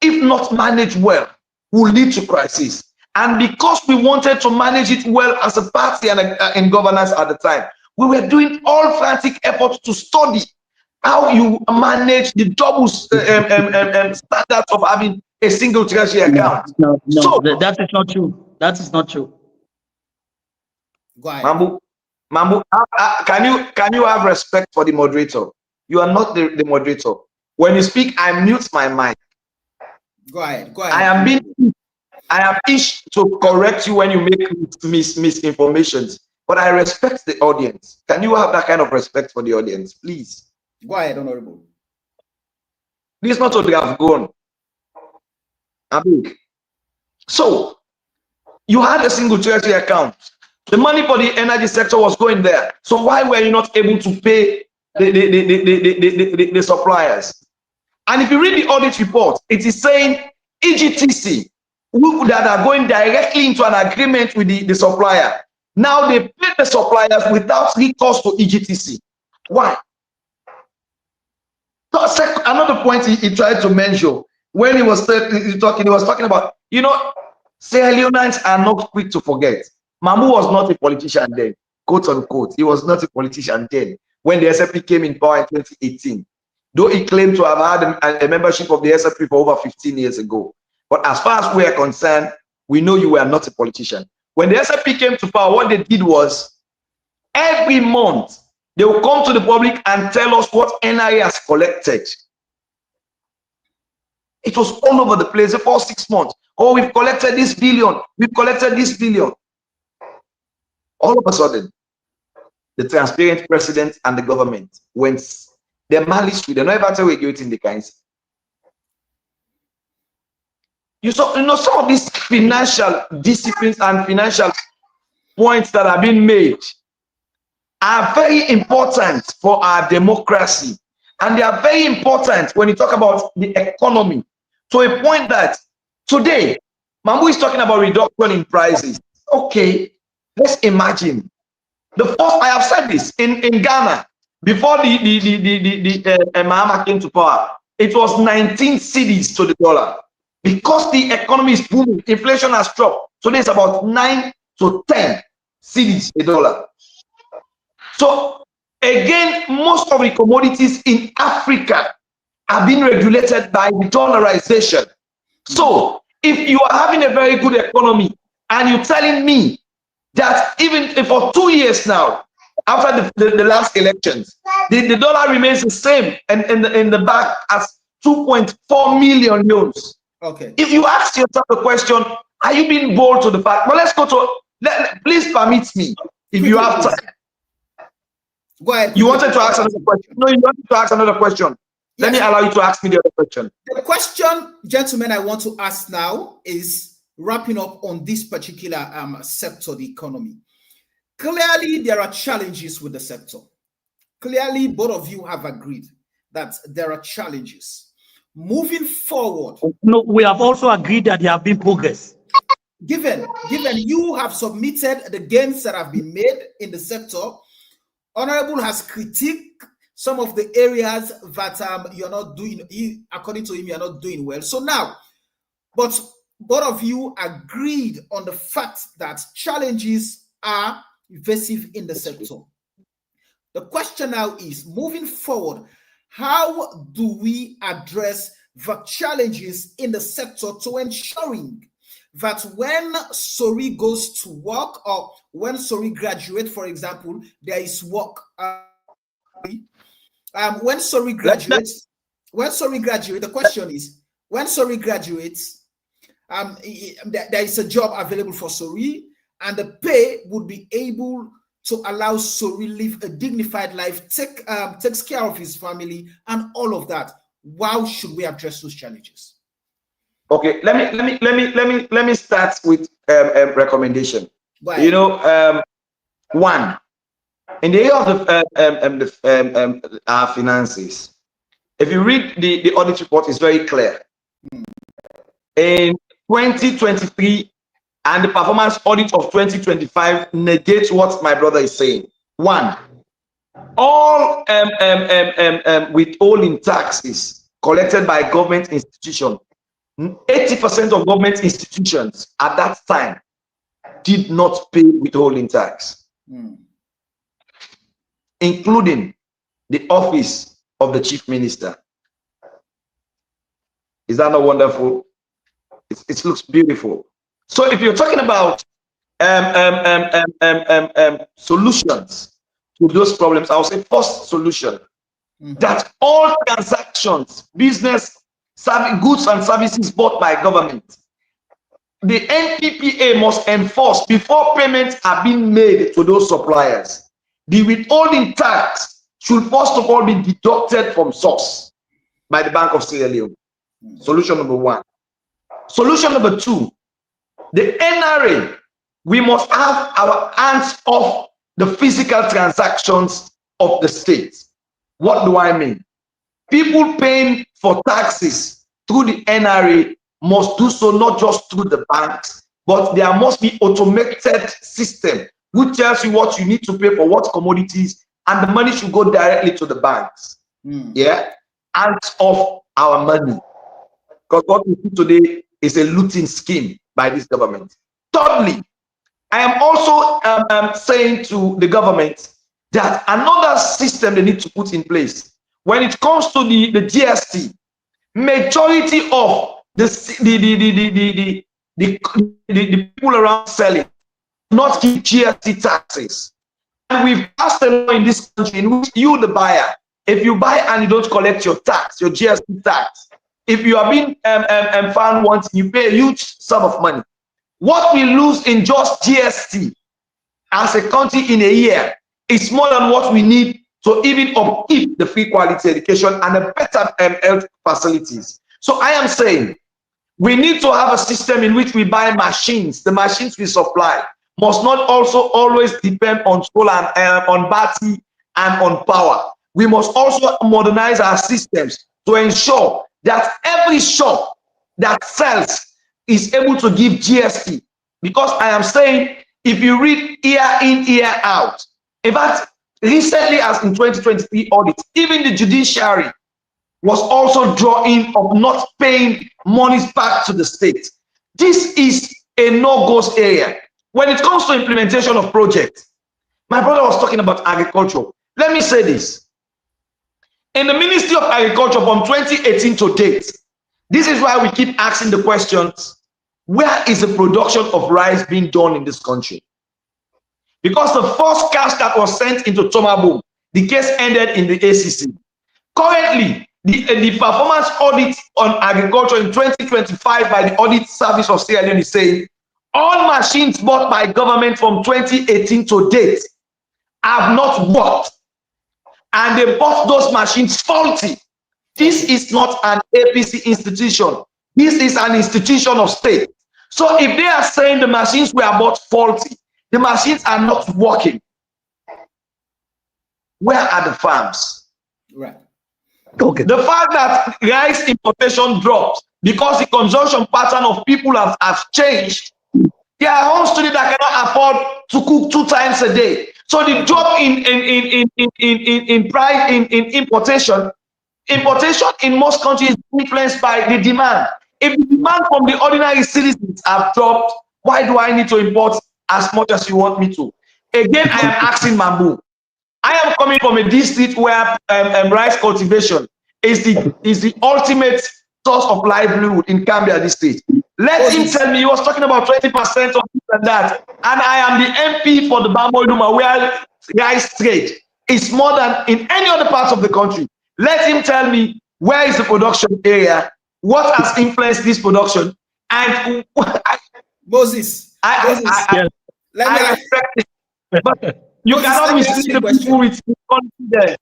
If not managed well, will lead to crisis. And because we wanted to manage it well as a party and in governance at the time, we were doing all frantic efforts to study how you manage the double standards of having a single treasury account. No, so, that is not true. That is not true. Go ahead. Mambu, can you have respect for the moderator? You are not the moderator. When you speak, I mute my mic. Go ahead. I am itched to correct you when you make misinformations, but I respect the audience. Can you have that kind of respect for the audience, please? Go ahead, Honorable. This is not what we have gone. So, you had a single treasury account. The money for the energy sector was going there. So why were you not able to pay the suppliers? And if you read the audit report, it is saying EGTC, that are going directly into an agreement with the supplier. Now they pay the suppliers without recourse to EGTC. Why? So another point he tried to mention when he was talking about, Sierra Leoneans are not quick to forget. Mamu was not a politician then, quote unquote. He was not a politician then when the SLPP came in power in 2018. Though he claimed to have had a membership of the SLPP for over 15 years ago. But as far as we are concerned, we know you were not a politician. When the SLPP came to power, what they did was every month they will come to the public and tell us what NIA has collected. It was all over the place for 6 months. Oh, we've collected this billion. We've collected this billion. All of a sudden, the transparent president and the government went their malice with them. Not ever tell we in the kinds. Some of these financial disciplines and financial points that have been made are very important for our democracy. And they are very important when you talk about the economy. To a point that today, Mambu is talking about reduction in prices. Okay, let's imagine. I have said this in Ghana, before the Mahama came to power, it was 19 cedis to the dollar. Because the economy is booming, inflation has dropped. So there's about 9 to 10 cedis a dollar. So again, most of the commodities in Africa are being regulated by the dollarization. So if you are having a very good economy and you're telling me that even for 2 years now, after the last elections, the dollar remains the same and in the back as 2.4 million euros. Okay. If you ask yourself the question, are you being bold to the fact? But let's go to, please permit me, if you have time. Go ahead. You wanted to ask another question. No, you wanted to ask another question. Let me allow you to ask me the other question. The question, gentlemen, I want to ask now is wrapping up on this particular sector, the economy. Clearly, there are challenges with the sector. Clearly, both of you have agreed that there are challenges. Moving forward. No, we have also agreed that there have been progress. Given you have submitted the gains that have been made in the sector, Honorable has critiqued some of the areas that you're not doing, according to him, you're not doing well. So now, but both of you agreed on the fact that challenges are pervasive in the sector. The question now is, moving forward, how do we address the challenges in the sector to ensuring that when Sori goes to work, or when Sori graduates, for example, there is work. When Sori graduates, the question is, when Sori graduates, there is a job available for Sori, and the pay would be able to allow Sori live a dignified life, takes care of his family, and all of that. How should we address those challenges? Okay, let me start with a recommendation. Right. You know, one, in the area of our finances, if you read the audit report, it's very clear. In 2023 and the performance audit of 2025 negates what my brother is saying. One, all withholding taxes collected by government institutions, 80% of government institutions at that time did not pay withholding tax, including the office of the chief minister. Is that not wonderful? It looks beautiful. So if you're talking about solutions to those problems, I would say first solution, that all transactions, business, goods and services bought by government, the NPPA must enforce before payments are being made to those suppliers. The withholding tax should first of all be deducted from source by the Bank of Sierra Leone. Solution number one. Solution number two, the NRA, we must have our hands off the physical transactions of the state. What do I mean? People paying for taxes through the NRA must do so not just through the banks, but there must be automated system which tells you what you need to pay for what commodities, and the money should go directly to the banks. Yeah, hands off our money. Because what we see today is a looting scheme by this government. Thirdly, I am also saying to the government that another system they need to put in place when it comes to the GST. Majority of the people around selling not give GST taxes, and we've passed a law in this country in which you, the buyer, if you buy and you don't collect your tax, your GST tax, if you are being found wanting, you pay a huge sum of money. What we lose in just GST as a country in a year is more than what we need to even upkeep the free quality education and a better health facilities. So I am saying we need to have a system in which we buy machines. The machines we supply must not also always depend on solar, on battery, and on power. We must also modernize our systems to ensure that every shop that sells is able to give GST. Because I am saying, if you read year in, year out, in fact, recently as in 2023 audit, even the judiciary was also drawing of not paying monies back to the state. This is a no-go area. When it comes to implementation of projects, my brother was talking about agriculture. Let me say this. In the Ministry of Agriculture from 2018 to date, this is why we keep asking the questions, where is the production of rice being done in this country? Because the first cash that was sent into Tomabom, the case ended in the ACC. Currently, the performance audit on agriculture in 2025 by the Audit Service of Sierra Leone is saying all machines bought by government from 2018 to date have not worked, and they bought those machines faulty. This is not an APC institution. This is an institution of state. So if they are saying the machines were bought faulty, the machines are not working, where are the farms? Right. Okay. The fact that rice importation dropped because the consumption pattern of people has changed. There are homes today that cannot afford to cook 2 times a day. So the drop in price in importation in most countries is influenced by the demand. If the demand from the ordinary citizens have dropped, why do I need to import as much as you want me to? Again, I am asking Mambu. I am coming from a district where rice cultivation is the ultimate source of livelihood in Gambia district. Let him tell me. He was talking about 20% of this and that. And I am the MP for the Bamboiluma, where rice trade is more than in any other part of the country. Let him tell me where is the production area, what has influenced this production, and Moses. I respect it. But you cannot mislead the people with there.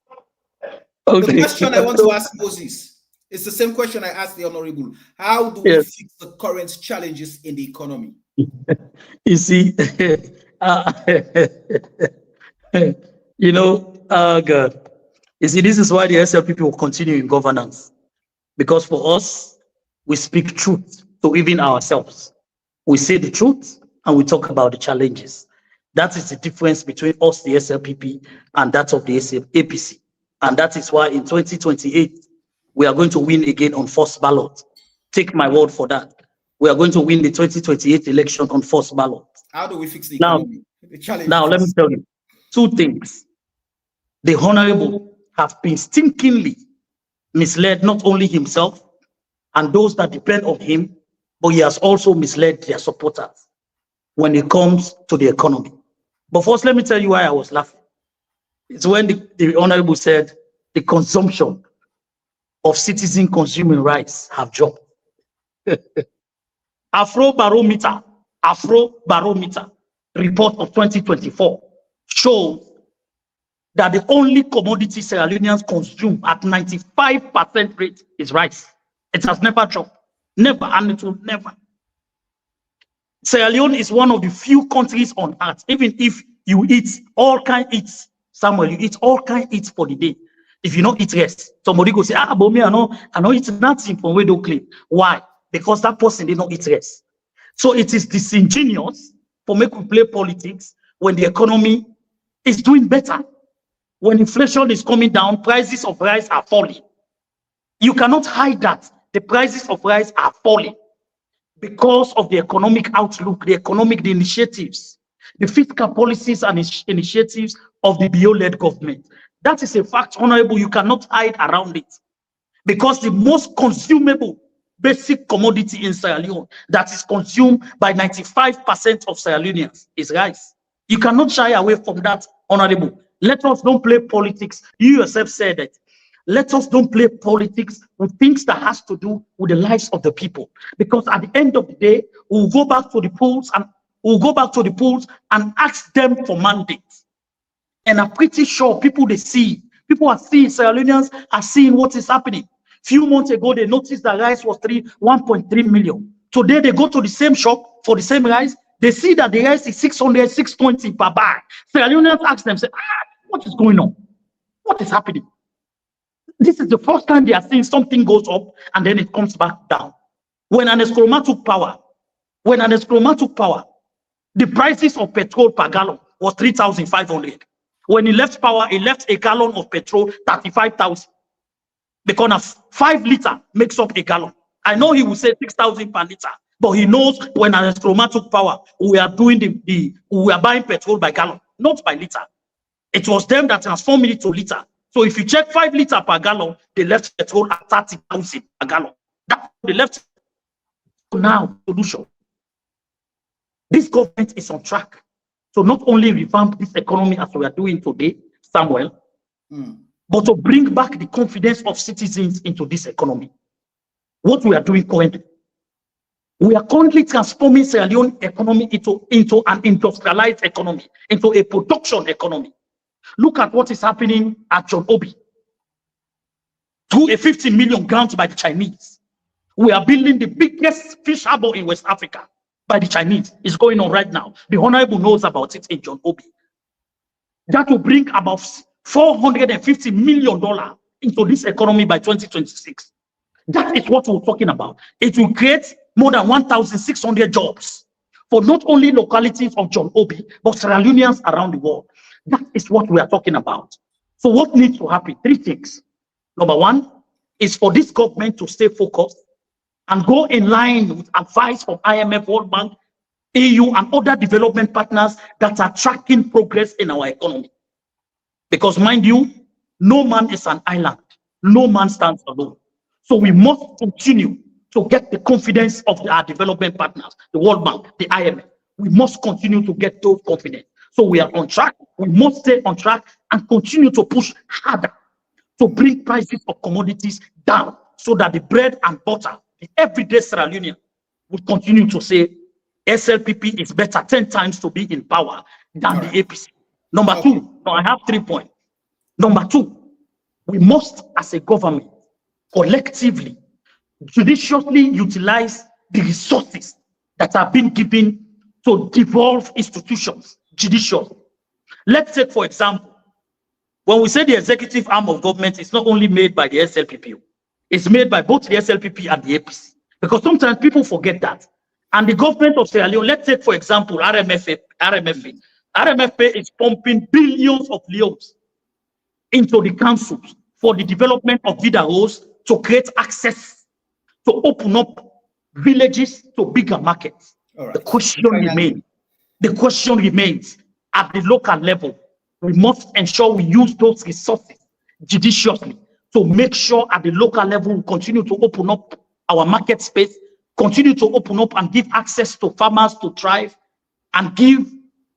Okay. The question I want to ask Moses is the same question I asked the Honorable. How do we fix the current challenges in the economy? You see, you know, God. You see, this is why the SLPP will continue in governance. Because for us, we speak truth to even ourselves. We say the truth and we talk about the challenges. That is the difference between us, the SLPP, and that of the APC. And that is why in 2028, we are going to win again on first ballot. Take my word for that. We are going to win the 2028 election on first ballot. How do we fix the economy? Now, let me tell you two things. The Honorable have been stinkingly misled not only himself and those that depend on him, but he has also misled their supporters when it comes to the economy. But first, let me tell you why I was laughing. It's when the Honorable said the consumption of citizen consuming rights have dropped. Afrobarometer report of 2024 shows that the only commodity Sierra Leoneans consume at 95% rate is rice. It has never dropped. Never, and it will never. Sierra Leone is one of the few countries on earth, even if you eat all kind eats, Samuel, you eat all kind eats for the day. If you don't eat rest, somebody go say, but me, I know it's nothing from where they clean. Why? Because that person did not eat rest. So it is disingenuous for me to play politics when the economy is doing better. When inflation is coming down, prices of rice are falling. You cannot hide that. The prices of rice are falling because of the economic outlook, the initiatives, the fiscal policies and initiatives of the BO-led government. That is a fact, Honorable. You cannot hide around it. Because the most consumable basic commodity in Sierra Leone that is consumed by 95% of Sierra Leoneans is rice. You cannot shy away from that, Honorable. Let us don't play politics. You yourself said it. Let us don't play politics with things that has to do with the lives of the people. Because at the end of the day, we'll go back to the polls and ask them for mandates. And I'm pretty sure people are seeing, Sierra Leoneans are seeing what is happening. Few months ago, they noticed that rice was 1.3 million. Today, they go to the same shop for the same rice. They see that the rice is 600, 620 per bag. Sierra Leoneans ask them, say, what is going on? What is happening? This is the first time they are seeing something goes up and then it comes back down. When an Eskroma took power, the prices of petrol per gallon was 3,500. When he left power, he left a gallon of petrol 35,000. Because 5 liters makes up a gallon. I know he will say 6,000 per liter, but he knows when an Eskroma took power, we are doing we are buying petrol by gallon, not by liter. It was them that transformed it to liter. So if you check 5 liters per gallon, they left petrol at 30,000 per gallon. That's they left. Now, solution. This government is on track to not only revamp this economy as we are doing today, Samuel, but to bring back the confidence of citizens into this economy. What we are doing currently, we are currently transforming Sierra Leone economy into an industrialized economy, into a production economy. Look at what is happening at John Obi. Through a 15 million grant by the Chinese, we are building the biggest fish harbor in West Africa by the Chinese. It's going on right now. The Honorable knows about it in John Obi. That will bring about $450 million into this economy by 2026. That is what we're talking about. It will create more than 1,600 jobs for not only localities of John Obi, but Sierra Leoneans around the world. That is what we are talking about. So what needs to happen? 3 things. Number 1 is for this government to stay focused and go in line with advice from IMF, World Bank, EU, and other development partners that are tracking progress in our economy. Because mind you, no man is an island. No man stands alone. So we must continue to get the confidence of our development partners, the World Bank, the IMF. We must continue to get those confidence. So we are on track. We must stay on track and continue to push harder to bring prices of commodities down so that the bread and butter, the everyday Sierra Leonean will continue to say SLPP is better 10 times to be in power than the APC. Number two, now I have 3 points. Number two, we must, as a government, collectively, judiciously utilize the resources that have been given to devolve institutions judiciously. Let's take, for example, when we say the executive arm of government is not only made by the SLPP, it's made by both the SLPP and the APC. Because sometimes people forget that. And the government of Sierra Leone, let's take, for example, RMFA. RMFA is pumping billions of leones into the councils for the development of VIDAOs to create access to open up villages to bigger markets. Right. The question remains at the local level. We must ensure we use those resources judiciously to make sure at the local level we continue to open up our market space, continue to open up and give access to farmers to thrive, and give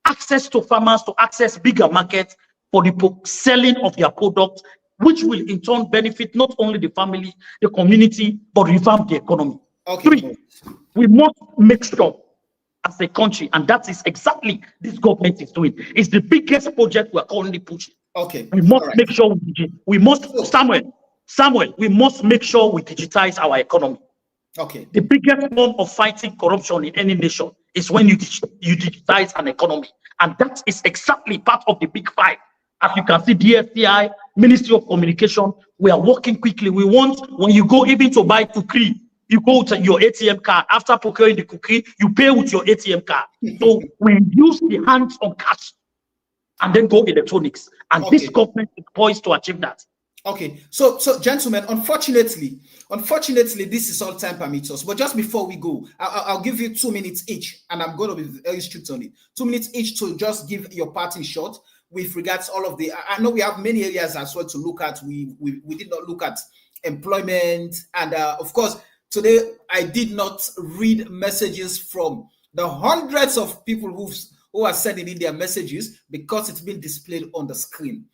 access to farmers to access bigger markets for the selling of their products, which will in turn benefit not only the family, the community, but revamp the economy. Three, we must make sure as a country, and that is exactly this government is doing. It's the biggest project we're currently pushing. We must make sure we must, Samuel, we must make sure we digitize our economy. The biggest form of fighting corruption in any nation is when you digitize an economy. And that is exactly part of the big fight. As you can see, DSTI, Ministry of Communication, we are working quickly. We want, when you go even to buy cookie, you go to your ATM card. After procuring the cookie, you pay with your ATM card. So we use the hands on cash and then go electronics. And this government is poised to achieve that. So gentlemen, unfortunately, this is all time permits us. But just before we go, I'll give you 2 minutes each, and I'm going to be very strict on it. 2 minutes each to just give your parting shot with regards to all of the. I know we have many areas as well to look at. We did not look at employment, and of course, today I did not read messages from the hundreds of people who are sending in their messages because it's been displayed on the screen.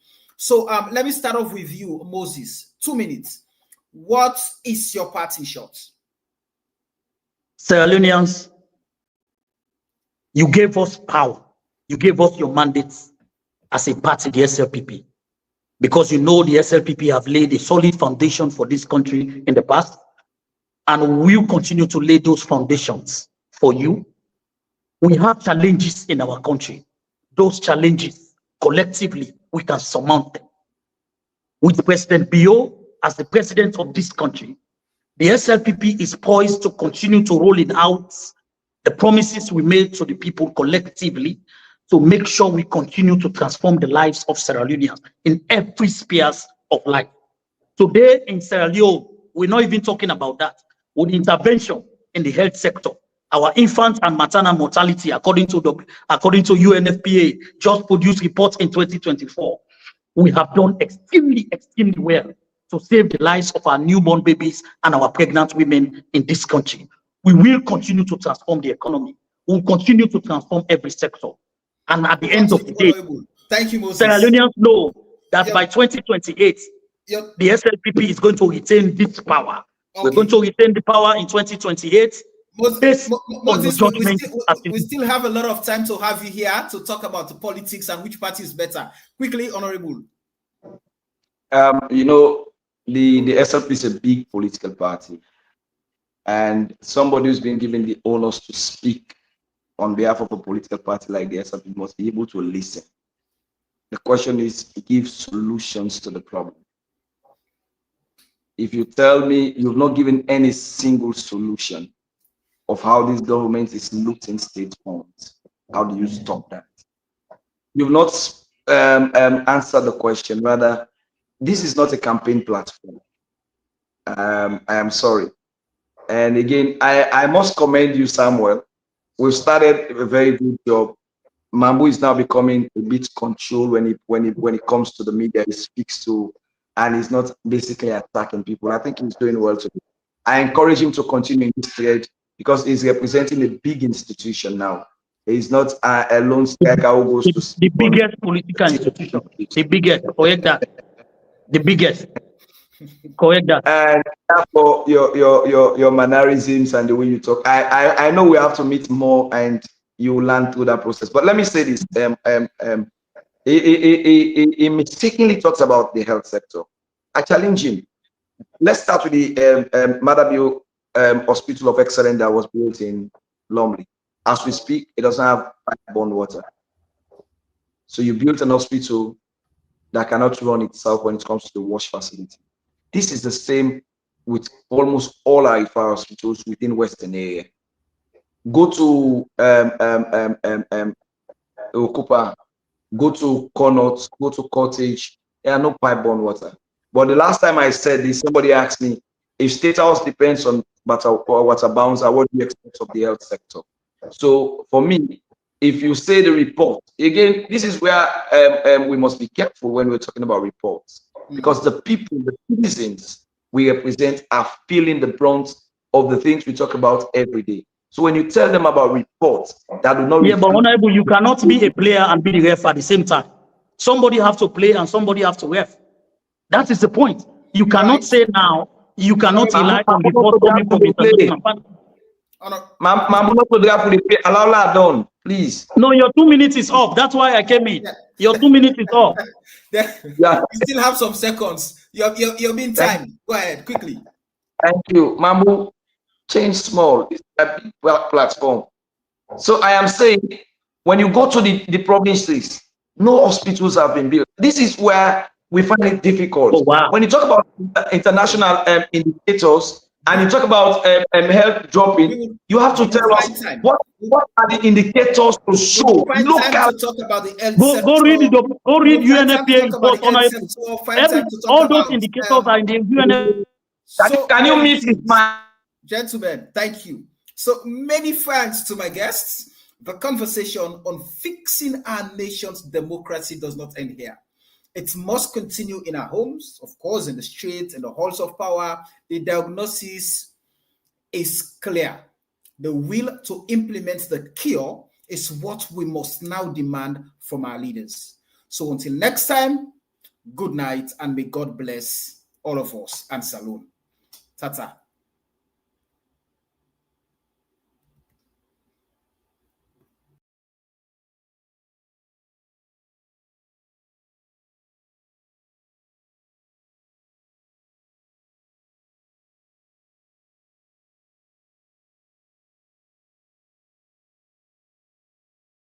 So let me start off with you, Moses. 2 minutes. What is your parting shot? Sierra Leoneans, you gave us power. You gave us your mandates as a party, the SLPP, because you know the SLPP have laid a solid foundation for this country in the past, and will continue to lay those foundations for you. We have challenges in our country. Those challenges, collectively, we can surmount them. With President Bio as the president of this country, the SLPP is poised to continue to roll out the promises we made to the people collectively to make sure we continue to transform the lives of Sierra Leoneans in every spheres of life. Today in Sierra Leone, we're not even talking about that. With intervention in the health sector, our infant and maternal mortality, according to UNFPA, just produced reports in 2024. We have done extremely well to save the lives of our newborn babies and our pregnant women in this country. We will continue to transform the economy. We'll continue to transform every sector. And at the end of the day, thank you, Moses. Sierra Leoneans know that by 2028, the SLPP is going to retain this power. We're going to retain the power in 2028. Moses, we still have a lot of time to have you here to talk about the politics and which party is better. Quickly, Honorable. You know, the SLP is a big political party, and somebody who's been given the honors to speak on behalf of a political party like the SLP must be able to listen. The question is, give solutions to the problem. If you tell me you've not given any single solution of how this government is looting state funds, how do you stop that? You've not answered the question. Rather, this is not a campaign platform. I am sorry. And again, I must commend you, Samuel. We've started a very good job. Mambu is now becoming a bit controlled when it comes to the media he speaks to, and he's not basically attacking people. I think he's doing well today. I encourage him to continue in this thread because he's representing a big institution now. He's not a lone striker who goes to the biggest political institution. The biggest, correct that. The biggest. Correct that. And for your mannerisms and the way you talk, I know we have to meet more and you learn through that process. But let me say this: he mistakenly talks about the health sector. I challenge him. Let's start with the Madabio Hospital of Excellence that was built in Lumley. As we speak, it doesn't have pipe-borne water. So you built an hospital that cannot run itself when it comes to the wash facility. This is the same with almost all our hospitals within Western area. Go to Okupa, go to Connaught, go to Cottage. There are no pipe-borne water. But the last time I said this, somebody asked me, if State House depends on water bounds, what do you expect of the health sector? So for me, if you say the report, again, this is where we must be careful when we're talking about reports, because the people, the citizens we represent are feeling the brunt of the things we talk about every day. So when you tell them about reports that do not... Yeah, but Honorable, you cannot be a player and be the ref at the same time. Somebody have to play and somebody have to ref. That is the point. You cannot say now, you cannot rely on reports coming from international partners. Allow done, please. No, your 2 minutes is off. That's why I came in. Your 2 minutes is off. You still have some seconds. You're being timed. Go ahead, quickly. Thank you. Mambu, change small. It's a big platform. So I am saying, when you go to the provinces, no hospitals have been built. This is where we find it difficult. Oh, wow. When you talk about international indicators and you talk about health dropping, you have to tell us what are the indicators to show. Look at to talk about the health go read UNFPA reports. All those indicators are in the UNFPA. So can you meet this man? Gentlemen, thank you. So many thanks to my guests. The conversation on fixing our nation's democracy does not end here. It must continue in our homes, of course, in the streets, in the halls of power. The diagnosis is clear. The will to implement the cure is what we must now demand from our leaders. So until next time, good night and may God bless all of us and Salon. Tata.